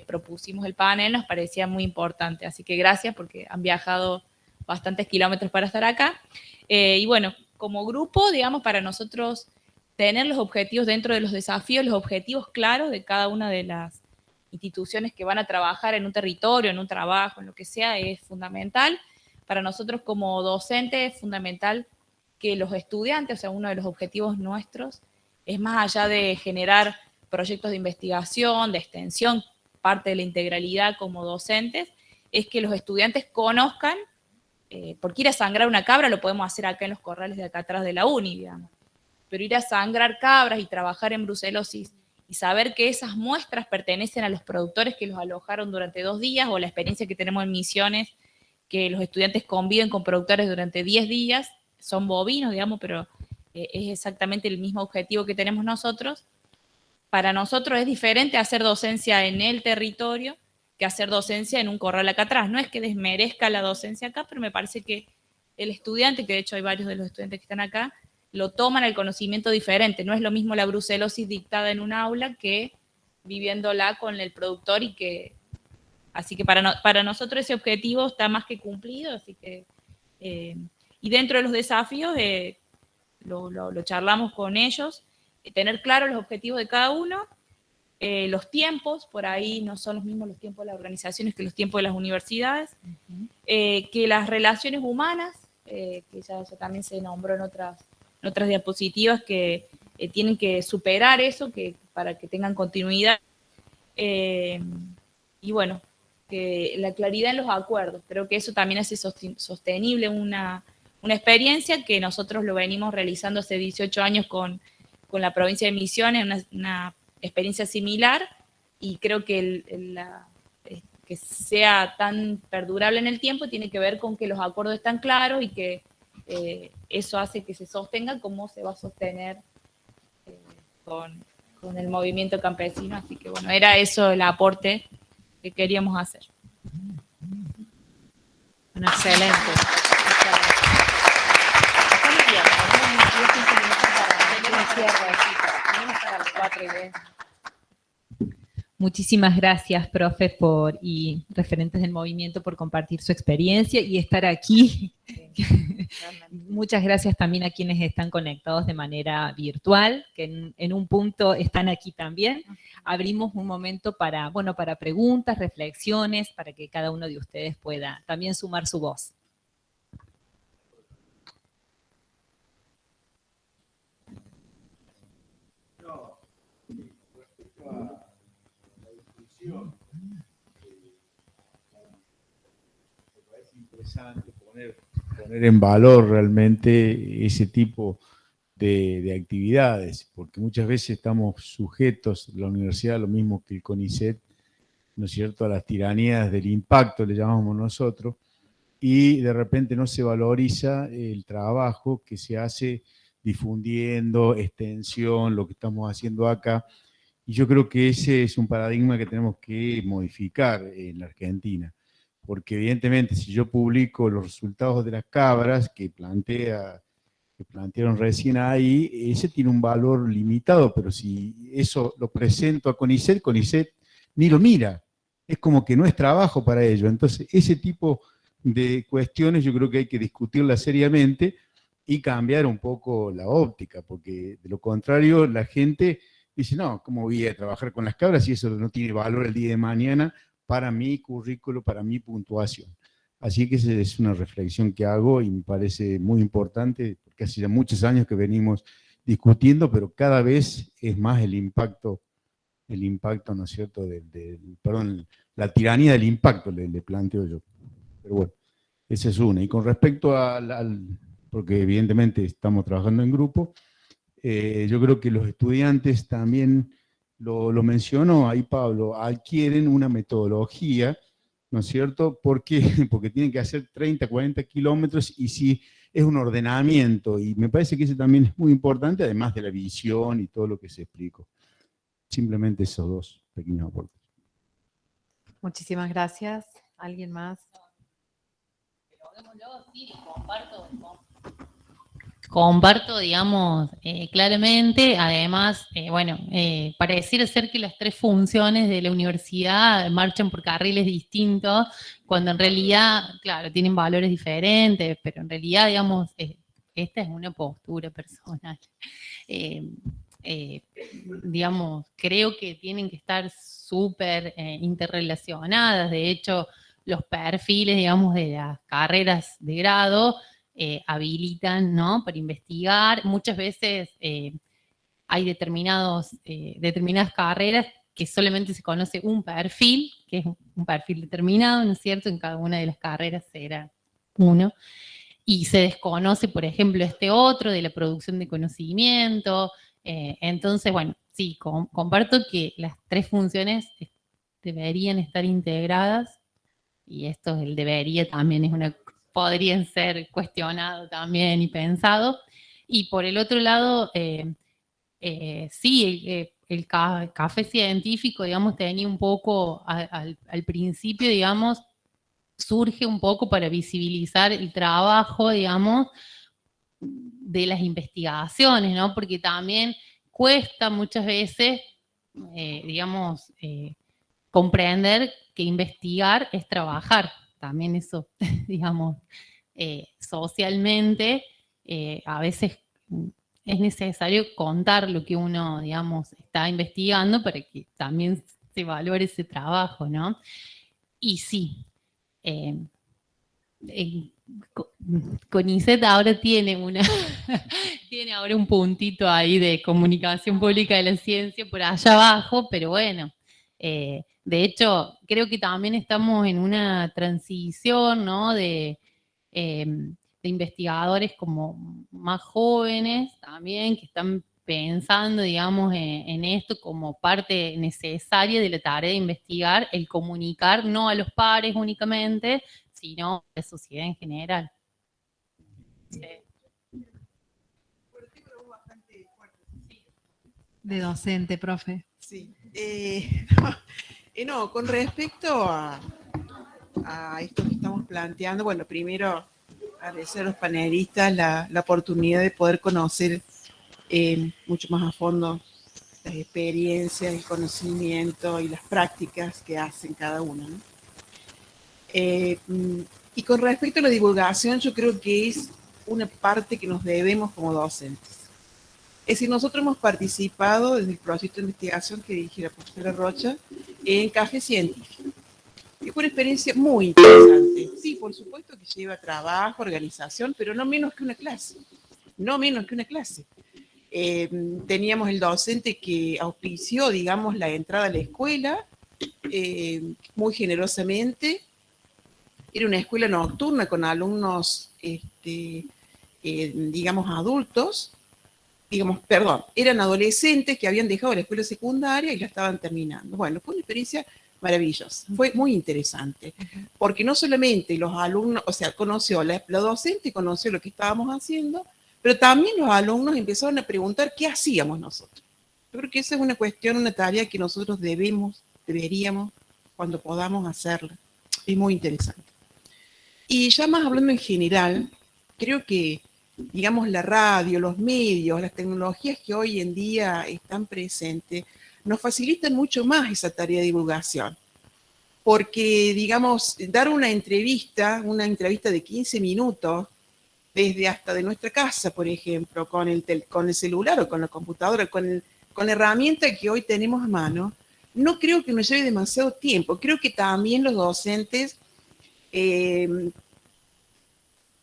propusimos el panel, nos parecía muy importante. Así que gracias, porque han viajado bastantes kilómetros para estar acá. Y bueno, como grupo, digamos, para nosotros tener los objetivos dentro de los desafíos, los objetivos claros de cada una de las instituciones que van a trabajar en un territorio, en un trabajo, en lo que sea, es fundamental. Para nosotros como docentes es fundamental que los estudiantes, o sea, uno de los objetivos nuestros es, más allá de generar proyectos de investigación, de extensión, parte de la integralidad como docentes, es que los estudiantes conozcan, porque ir a sangrar una cabra lo podemos hacer acá en los corrales de acá atrás de la uni, digamos, pero ir a sangrar cabras y trabajar en brucelosis y saber que esas muestras pertenecen a los productores que los alojaron durante 2 días, o la experiencia que tenemos en Misiones, que los estudiantes conviven con productores durante 10 días, son bovinos, digamos, pero es exactamente el mismo objetivo que tenemos nosotros. Para nosotros es diferente hacer docencia en el territorio que hacer docencia en un corral acá atrás. No es que desmerezca la docencia acá, pero me parece que el estudiante, que de hecho hay varios de los estudiantes que están acá, lo toman el conocimiento diferente. No es lo mismo la brucelosis dictada en un aula que viviéndola con el productor y que... Así que para nosotros ese objetivo está más que cumplido, así que... y dentro de los desafíos lo charlamos con ellos, tener claros los objetivos de cada uno, los tiempos, por ahí no son los mismos los tiempos de las organizaciones que los tiempos de las universidades, que las relaciones humanas, que ya eso también se nombró en otras diapositivas, que tienen que superar eso para que tengan continuidad. Y bueno, que la claridad en los acuerdos, creo que eso también hace sostenible una experiencia que nosotros lo venimos realizando hace 18 años con la provincia de Misiones, una experiencia similar, y creo que que sea tan perdurable en el tiempo tiene que ver con que los acuerdos están claros y que eso hace que se sostenga como se va a sostener con el movimiento campesino. Así que bueno, era eso el aporte que queríamos hacer. Bueno, excelente. Muchísimas gracias, profe, y referentes del movimiento por compartir su experiencia y estar aquí. Muchas gracias también a quienes están conectados de manera virtual, que en un punto están aquí también. Abrimos un momento para preguntas, reflexiones, para que cada uno de ustedes pueda también sumar su voz. Me parece interesante poner en valor realmente ese tipo de actividades, porque muchas veces estamos sujetos, la universidad, lo mismo que el CONICET, ¿no es cierto?, a las tiranías del impacto, le llamamos nosotros, y de repente no se valoriza el trabajo que se hace difundiendo, extensión, lo que estamos haciendo acá. Y yo creo que ese es un paradigma que tenemos que modificar en la Argentina, porque evidentemente si yo publico los resultados de las cabras que plantearon recién ahí, ese tiene un valor limitado, pero si eso lo presento a CONICET, CONICET ni lo mira, es como que no es trabajo para ello. Entonces ese tipo de cuestiones yo creo que hay que discutirlas seriamente y cambiar un poco la óptica, porque de lo contrario la gente dice, no, ¿cómo voy a trabajar con las cabras si eso no tiene valor el día de mañana para mi currículo, para mi puntuación? Así que esa es una reflexión que hago y me parece muy importante, porque hace ya muchos años que venimos discutiendo, pero cada vez es más el impacto, ¿no es cierto?, perdón, la tiranía del impacto le planteo yo. Pero bueno, esa es una. Y con respecto porque evidentemente estamos trabajando en grupo, yo creo que los estudiantes también, lo mencionó ahí Pablo, adquieren una metodología, ¿no es cierto? ¿Por qué? Porque tienen que hacer 30, 40 kilómetros y sí, es un ordenamiento, y me parece que eso también es muy importante, además de la visión y todo lo que se explicó. Simplemente esos dos pequeños aportes. Muchísimas gracias. ¿Alguien más? Comparto, digamos, claramente. Además, pareciera ser que las tres funciones de la universidad marchan por carriles distintos, cuando en realidad, claro, tienen valores diferentes, pero en realidad, digamos, esta es una postura personal. Digamos, creo que tienen que estar súper interrelacionadas. De hecho, los perfiles, digamos, de las carreras de grado habilitan, ¿no?, para investigar. Muchas veces hay determinadas carreras que solamente se conoce un perfil, que es un perfil determinado, ¿no es cierto? En cada una de las carreras será uno. Y se desconoce, por ejemplo, este otro de la producción de conocimiento. Entonces, bueno, sí, comparto que las tres funciones deberían estar integradas, y esto, el debería también es podrían ser cuestionado también y pensado. Y por el otro lado, sí, el café científico, digamos, tenía un poco, al principio, digamos, surge un poco para visibilizar el trabajo, digamos, de las investigaciones, ¿no? Porque también cuesta muchas veces, digamos, comprender que investigar es trabajar. También eso, digamos, socialmente, a veces es necesario contar lo que uno, digamos, está investigando para que también se valore ese trabajo, ¿no? Y sí, CONICET ahora tiene tiene ahora un puntito ahí de comunicación pública de la ciencia por allá abajo, pero bueno, de hecho, creo que también estamos en una transición, ¿no? De investigadores como más jóvenes también, que están pensando, digamos, en esto como parte necesaria de la tarea de investigar, el comunicar no a los pares únicamente, sino a la sociedad en general. Sí. De docente, profe. Sí. No, con respecto a esto que estamos planteando, bueno, primero agradecer a los panelistas la oportunidad de poder conocer mucho más a fondo las experiencias, el conocimiento y las prácticas que hacen cada uno, ¿no? Y con respecto a la divulgación, yo creo que es una parte que nos debemos como docentes. Es decir, nosotros hemos participado desde el proyecto de investigación que dirige la profesora Rocha en Café Científico. Y fue una experiencia muy interesante. Sí, por supuesto que lleva trabajo, organización, pero no menos que una clase. No menos que una clase. Teníamos el docente que auspició, digamos, la entrada a la escuela muy generosamente. Era una escuela nocturna con alumnos, digamos, adultos. Eran adolescentes que habían dejado la escuela secundaria y la estaban terminando. Bueno, fue una experiencia maravillosa, fue muy interesante, porque no solamente los alumnos, o sea, conoció la docente, conoció lo que estábamos haciendo, pero también los alumnos empezaron a preguntar qué hacíamos nosotros. Yo creo que esa es una cuestión, una tarea que nosotros deberíamos, cuando podamos hacerla. Es muy interesante. Y ya más hablando en general, creo que, digamos, la radio, los medios, las tecnologías que hoy en día están presentes, nos facilitan mucho más esa tarea de divulgación. Porque, digamos, dar una entrevista de 15 minutos, desde hasta de nuestra casa, por ejemplo, con el celular o con la computadora, con la herramienta que hoy tenemos a mano, no creo que nos lleve demasiado tiempo. Creo que también los docentes,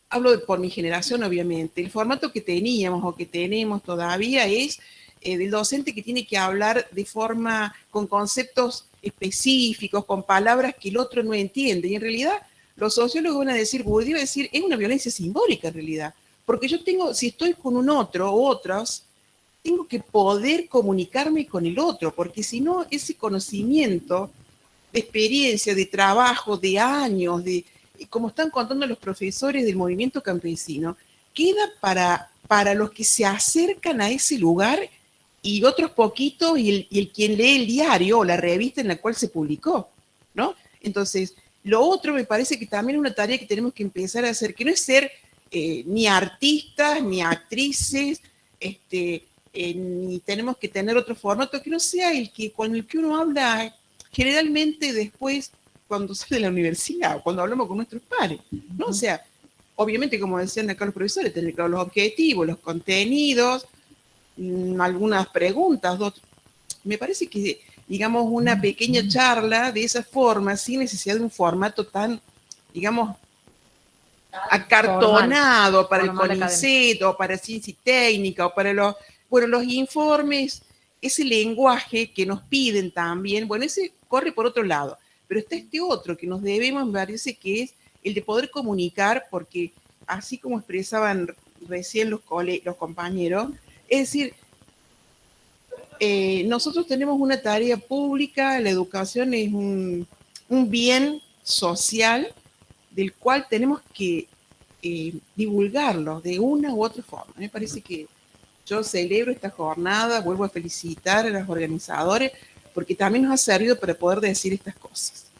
hablo por mi generación, obviamente, el formato que teníamos o que tenemos todavía es del docente que tiene que hablar de forma, con conceptos específicos, con palabras que el otro no entiende. Y en realidad, los sociólogos van a decir, Bourdieu va a decir, es una violencia simbólica en realidad. Porque yo tengo, si estoy con un otro o otros, tengo que poder comunicarme con el otro, porque si no, ese conocimiento de experiencia, de trabajo, de años, como están contando los profesores del movimiento campesino, queda para los que se acercan a ese lugar y otros poquitos y el quien lee el diario o la revista en la cual se publicó, ¿no? Entonces, lo otro me parece que también es una tarea que tenemos que empezar a hacer, que no es ser ni artistas, ni actrices, ni tenemos que tener otro formato que no sea con el que uno habla generalmente después cuando sale de la universidad o cuando hablamos con nuestros pares, ¿no? O sea, obviamente, como decían acá los profesores, tener claro los objetivos, los contenidos, algunas preguntas. Me parece que, digamos, una pequeña charla de esa forma, sin necesidad de un formato tan, digamos, acartonado para el CONICET o para ciencia y técnica o para los informes, ese lenguaje que nos piden también, bueno, ese corre por otro lado, pero está este otro que nos debemos, me parece que es el de poder comunicar, porque así como expresaban recién los compañeros, es decir, nosotros tenemos una tarea pública, la educación es un bien social del cual tenemos que divulgarlo de una u otra forma. Me parece que yo celebro esta jornada, vuelvo a felicitar a los organizadores, porque también nos ha servido para poder decir estas cosas.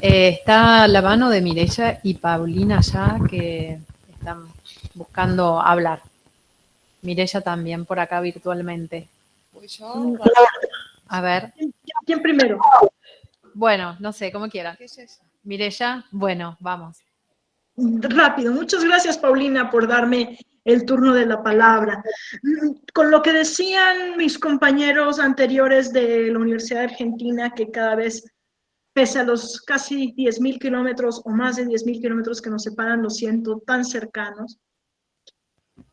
Está la mano de Mireya y Paulina ya, que están buscando hablar. Mireya también por acá virtualmente. A ver. ¿Quién primero? Bueno, no sé, como quieran. Mireya, bueno, vamos. Rápido, muchas gracias Paulina por darme el turno de la palabra. Con lo que decían mis compañeros anteriores de la Universidad de Argentina, que cada vez, pese a los casi 10.000 kilómetros o más de 10.000 kilómetros que nos separan, los siento tan cercanos,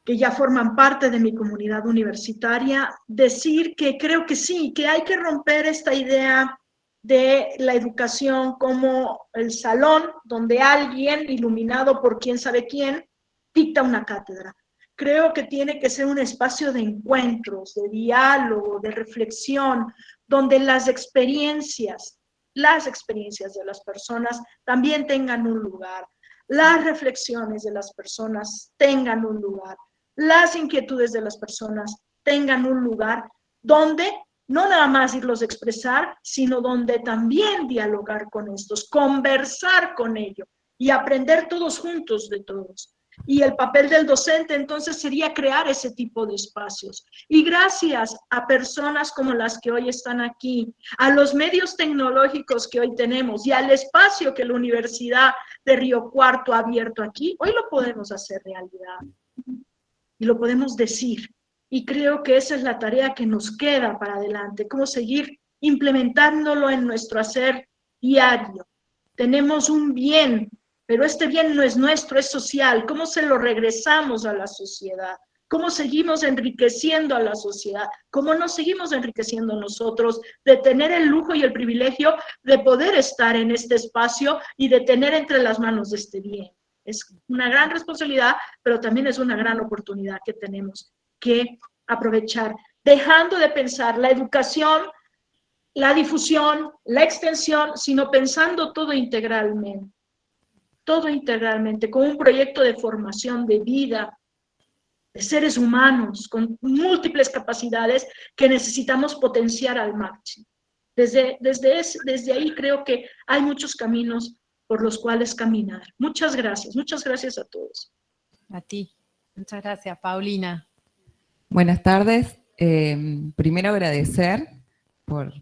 que ya forman parte de mi comunidad universitaria, decir que creo que sí, que hay que romper esta idea de la educación como el salón donde alguien, iluminado por quién sabe quién, dicta una cátedra. Creo que tiene que ser un espacio de encuentros, de diálogo, de reflexión, donde las experiencias de las personas también tengan un lugar, las reflexiones de las personas tengan un lugar, las inquietudes de las personas tengan un lugar donde no nada más irlos a expresar, sino donde también dialogar con estos, conversar con ellos y aprender todos juntos de todos. Y el papel del docente entonces sería crear ese tipo de espacios. Y gracias a personas como las que hoy están aquí, a los medios tecnológicos que hoy tenemos y al espacio que la Universidad de Río Cuarto ha abierto aquí, hoy lo podemos hacer realidad. Y lo podemos decir. Y creo que esa es la tarea que nos queda para adelante, cómo seguir implementándolo en nuestro hacer diario. Tenemos un bien, pero este bien no es nuestro, es social. ¿Cómo se lo regresamos a la sociedad? ¿Cómo seguimos enriqueciendo a la sociedad? ¿Cómo nos seguimos enriqueciendo nosotros de tener el lujo y el privilegio de poder estar en este espacio y de tener entre las manos de este bien? Es una gran responsabilidad, pero también es una gran oportunidad que tenemos que aprovechar, dejando de pensar la educación, la difusión, la extensión, sino pensando todo integralmente, como un proyecto de formación de vida, de seres humanos con múltiples capacidades que necesitamos potenciar al máximo. Desde ahí creo que hay muchos caminos por los cuales caminar. Muchas gracias a todos. A ti, muchas gracias, Paulina. Buenas tardes. Primero agradecer por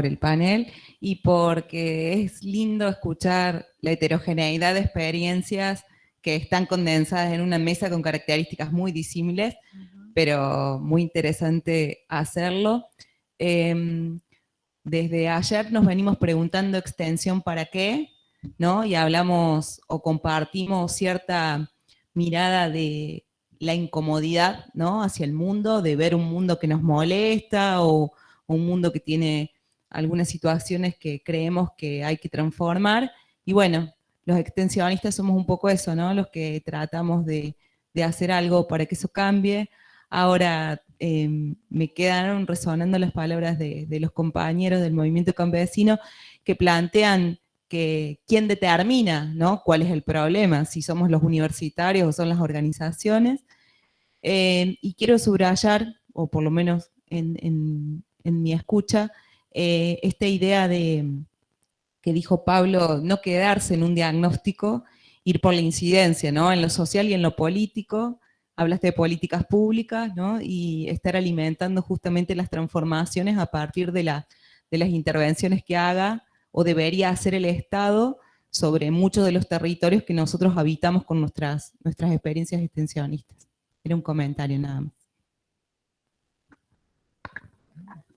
el panel y porque es lindo escuchar la heterogeneidad de experiencias que están condensadas en una mesa con características muy disímiles, pero muy interesante hacerlo. Desde ayer nos venimos preguntando extensión para qué, ¿no? Y hablamos o compartimos cierta mirada de la incomodidad, ¿no? Hacia el mundo, de ver un mundo que nos molesta o un mundo que tiene algunas situaciones que creemos que hay que transformar. Y bueno, los extensionistas somos un poco eso, ¿no? Los que tratamos de hacer algo para que eso cambie. Ahora me quedaron resonando las palabras de los compañeros del movimiento campesino que plantean que quién determina, ¿no? Cuál es el problema, si somos los universitarios o son las organizaciones. Y quiero subrayar, o por lo menos en mi escucha, esta idea que dijo Pablo, no quedarse en un diagnóstico, ir por la incidencia, ¿no? En lo social y en lo político. Hablaste de políticas públicas, ¿no? Y estar alimentando justamente las transformaciones a partir de las intervenciones que haga o debería hacer el Estado sobre muchos de los territorios que nosotros habitamos con nuestras experiencias extensionistas. Era un comentario nada más.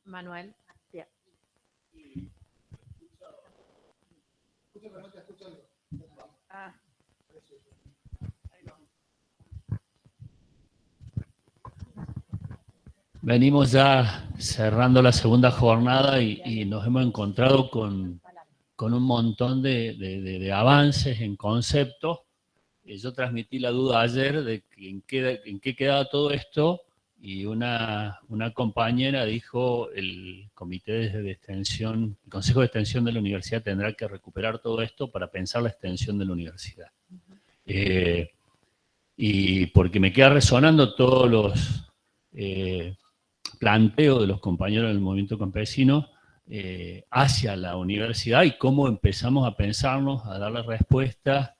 Manuel. Venimos ya cerrando la segunda jornada y nos hemos encontrado con un montón de avances en conceptos. Yo transmití la duda ayer de que en qué quedaba todo esto y una compañera dijo el comité de extensión, el consejo de extensión de la universidad tendrá que recuperar todo esto para pensar la extensión de la universidad. Y porque me queda resonando todos los planteos de los compañeros del movimiento campesino hacia la universidad y cómo empezamos a pensarnos, a darle respuesta.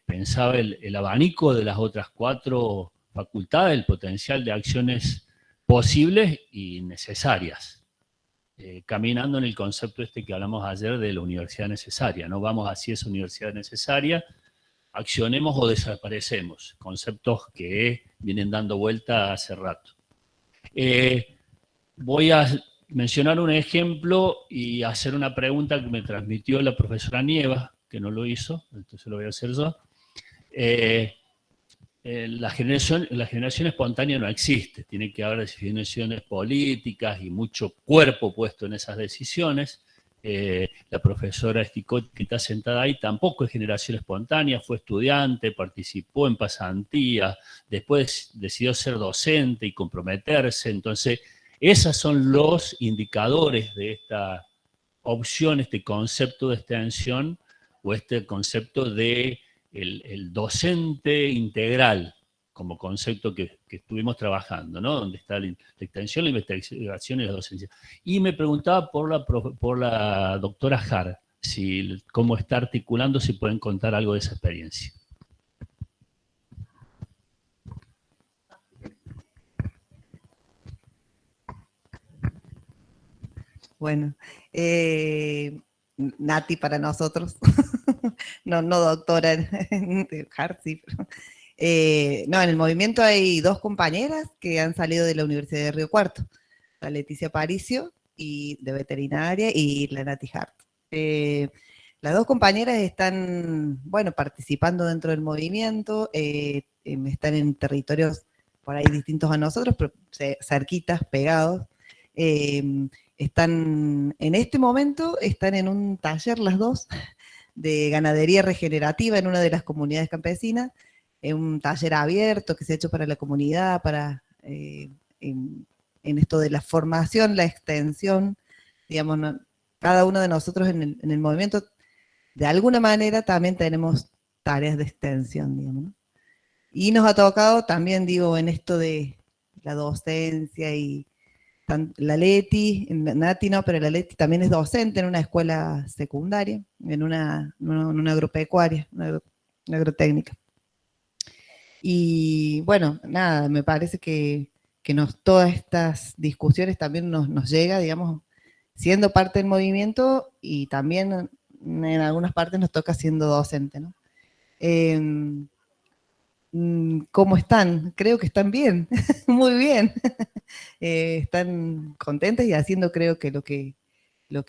Pensaba el abanico de las otras 4 facultades, el potencial de acciones posibles y necesarias. Caminando en el concepto este que hablamos ayer de la universidad necesaria, no vamos hacia esa universidad necesaria, accionemos o desaparecemos, conceptos que vienen dando vuelta hace rato. Voy a mencionar un ejemplo y hacer una pregunta que me transmitió la profesora Nieva, que no lo hizo, entonces lo voy a hacer yo. La generación espontánea no existe, tiene que haber definiciones políticas y mucho cuerpo puesto en esas decisiones. La profesora Sticot, que está sentada ahí, tampoco es generación espontánea, fue estudiante, participó en pasantía, después decidió ser docente y comprometerse. Entonces, esos son los indicadores de esta opción, este concepto de extensión, o este concepto de el docente integral, como concepto que estuvimos trabajando, ¿no? Donde está la extensión, la investigación y la docencia. Y me preguntaba por la doctora Har, cómo está articulando, si pueden contar algo de esa experiencia. Bueno, Nati para nosotros, no doctora Har, sí, pero no, en el movimiento hay 2 compañeras que han salido de la Universidad de Río Cuarto, la Leticia Paricio, de veterinaria, y la Nati Hart. Las 2 compañeras están, bueno, participando dentro del movimiento, están en territorios por ahí distintos a nosotros, pero cerquitas, pegados. En este momento están en un taller las 2 de ganadería regenerativa en una de las comunidades campesinas, un taller abierto que se ha hecho para la comunidad, en esto de la formación, la extensión, digamos, cada uno de nosotros en el movimiento, de alguna manera también tenemos tareas de extensión, digamos, ¿no? Y nos ha tocado también, digo, en esto de la docencia y la Leti, Nati no, pero la Leti también es docente en una escuela secundaria, en una agropecuaria, una agrotécnica. Y bueno, nada, me parece que todas estas discusiones también nos llega, digamos, siendo parte del movimiento, y también en algunas partes nos toca siendo docente, ¿no? ¿Cómo están? Creo que están bien, muy bien. Están contentas y haciendo, creo que lo que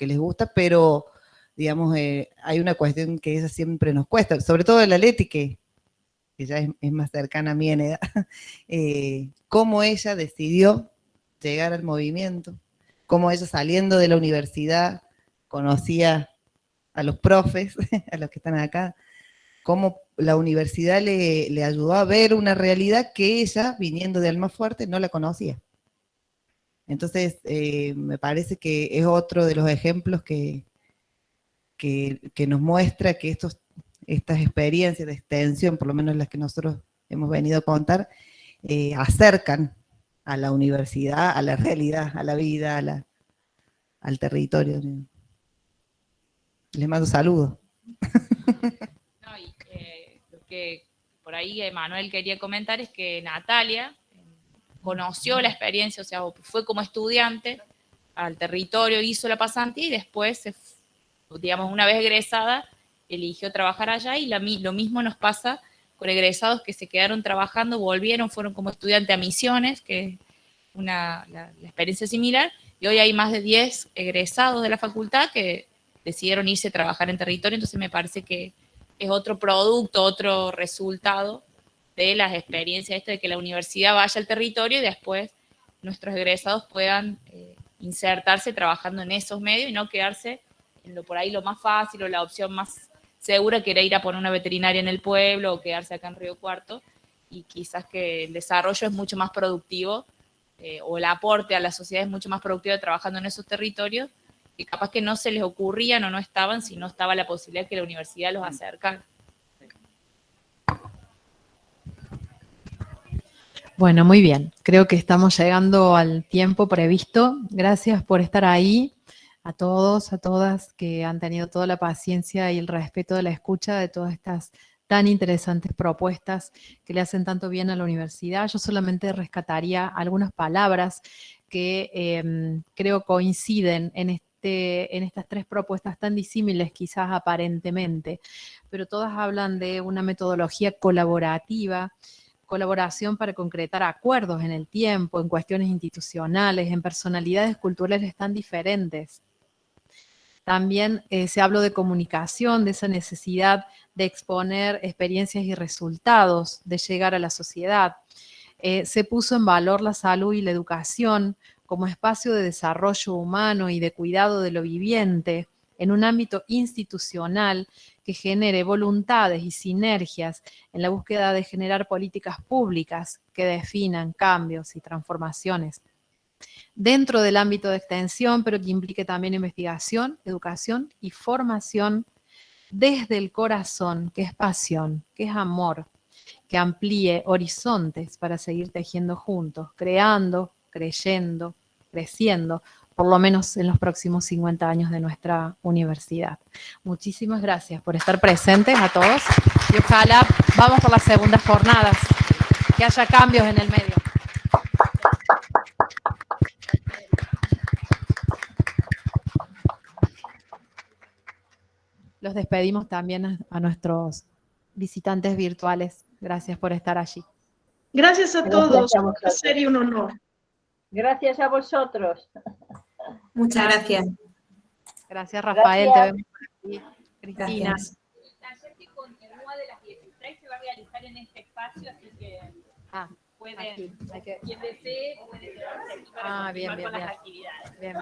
les gusta, pero, digamos, hay una cuestión que esa siempre nos cuesta, sobre todo la Leti, que ya es más cercana a mí en edad, cómo ella decidió llegar al movimiento, cómo ella, saliendo de la universidad, conocía a los profes, a los que están acá, cómo la universidad le ayudó a ver una realidad que ella, viniendo de Almafuerte, no la conocía. Entonces, me parece que es otro de los ejemplos que nos muestra que estas experiencias de extensión, por lo menos las que nosotros hemos venido a contar, acercan a la universidad, a la realidad, a la vida, al territorio. Les mando saludos. No, y lo que por ahí Emanuel quería comentar es que Natalia conoció la experiencia, o sea, fue como estudiante al territorio, hizo la pasantía y después, digamos, una vez egresada, eligió trabajar allá, y lo mismo nos pasa con egresados que se quedaron trabajando, volvieron, fueron como estudiante a Misiones, que es la experiencia similar, y hoy hay más de 10 egresados de la facultad que decidieron irse a trabajar en territorio. Entonces me parece que es otro producto, otro resultado de las experiencias de que la universidad vaya al territorio y después nuestros egresados puedan insertarse trabajando en esos medios y no quedarse en por ahí lo más fácil o la opción más segura, que era ir a poner una veterinaria en el pueblo o quedarse acá en Río Cuarto, y quizás que el desarrollo es mucho más productivo o el aporte a la sociedad es mucho más productivo trabajando en esos territorios, que capaz que no se les ocurrían o no estaban si no estaba la posibilidad de que la universidad los acercara. Bueno, muy bien. Creo que estamos llegando al tiempo previsto. Gracias por estar ahí. A todos, a todas que han tenido toda la paciencia y el respeto de la escucha de todas estas tan interesantes propuestas que le hacen tanto bien a la universidad. Yo solamente rescataría algunas palabras que creo coinciden en estas tres propuestas tan disímiles quizás aparentemente, pero todas hablan de una metodología colaborativa, colaboración para concretar acuerdos en el tiempo, en cuestiones institucionales, en personalidades culturales tan diferentes. También se habló de comunicación, de esa necesidad de exponer experiencias y resultados, de llegar a la sociedad. Se puso en valor la salud y la educación como espacio de desarrollo humano y de cuidado de lo viviente en un ámbito institucional que genere voluntades y sinergias en la búsqueda de generar políticas públicas que definan cambios y transformaciones dentro del ámbito de extensión, pero que implique también investigación, educación y formación desde el corazón, que es pasión, que es amor, que amplíe horizontes para seguir tejiendo juntos, creando, creyendo, creciendo, por lo menos en los próximos 50 años de nuestra universidad. Muchísimas gracias por estar presentes a todos y ojalá vamos por las segundas jornadas, que haya cambios en el medio. Los despedimos también a nuestros visitantes virtuales. Gracias por estar allí. Gracias a todos, un placer y un honor. Gracias a vosotros. Muchas gracias. Gracias, Rafael. Gracias. Te vemos por aquí. Cristina. Gracias. La sesión continúa de las 16, se va a realizar en este espacio, así que pueden, Aquí, hay que... quien desee, puede quedarse aquí para continuar con las actividades. Bien.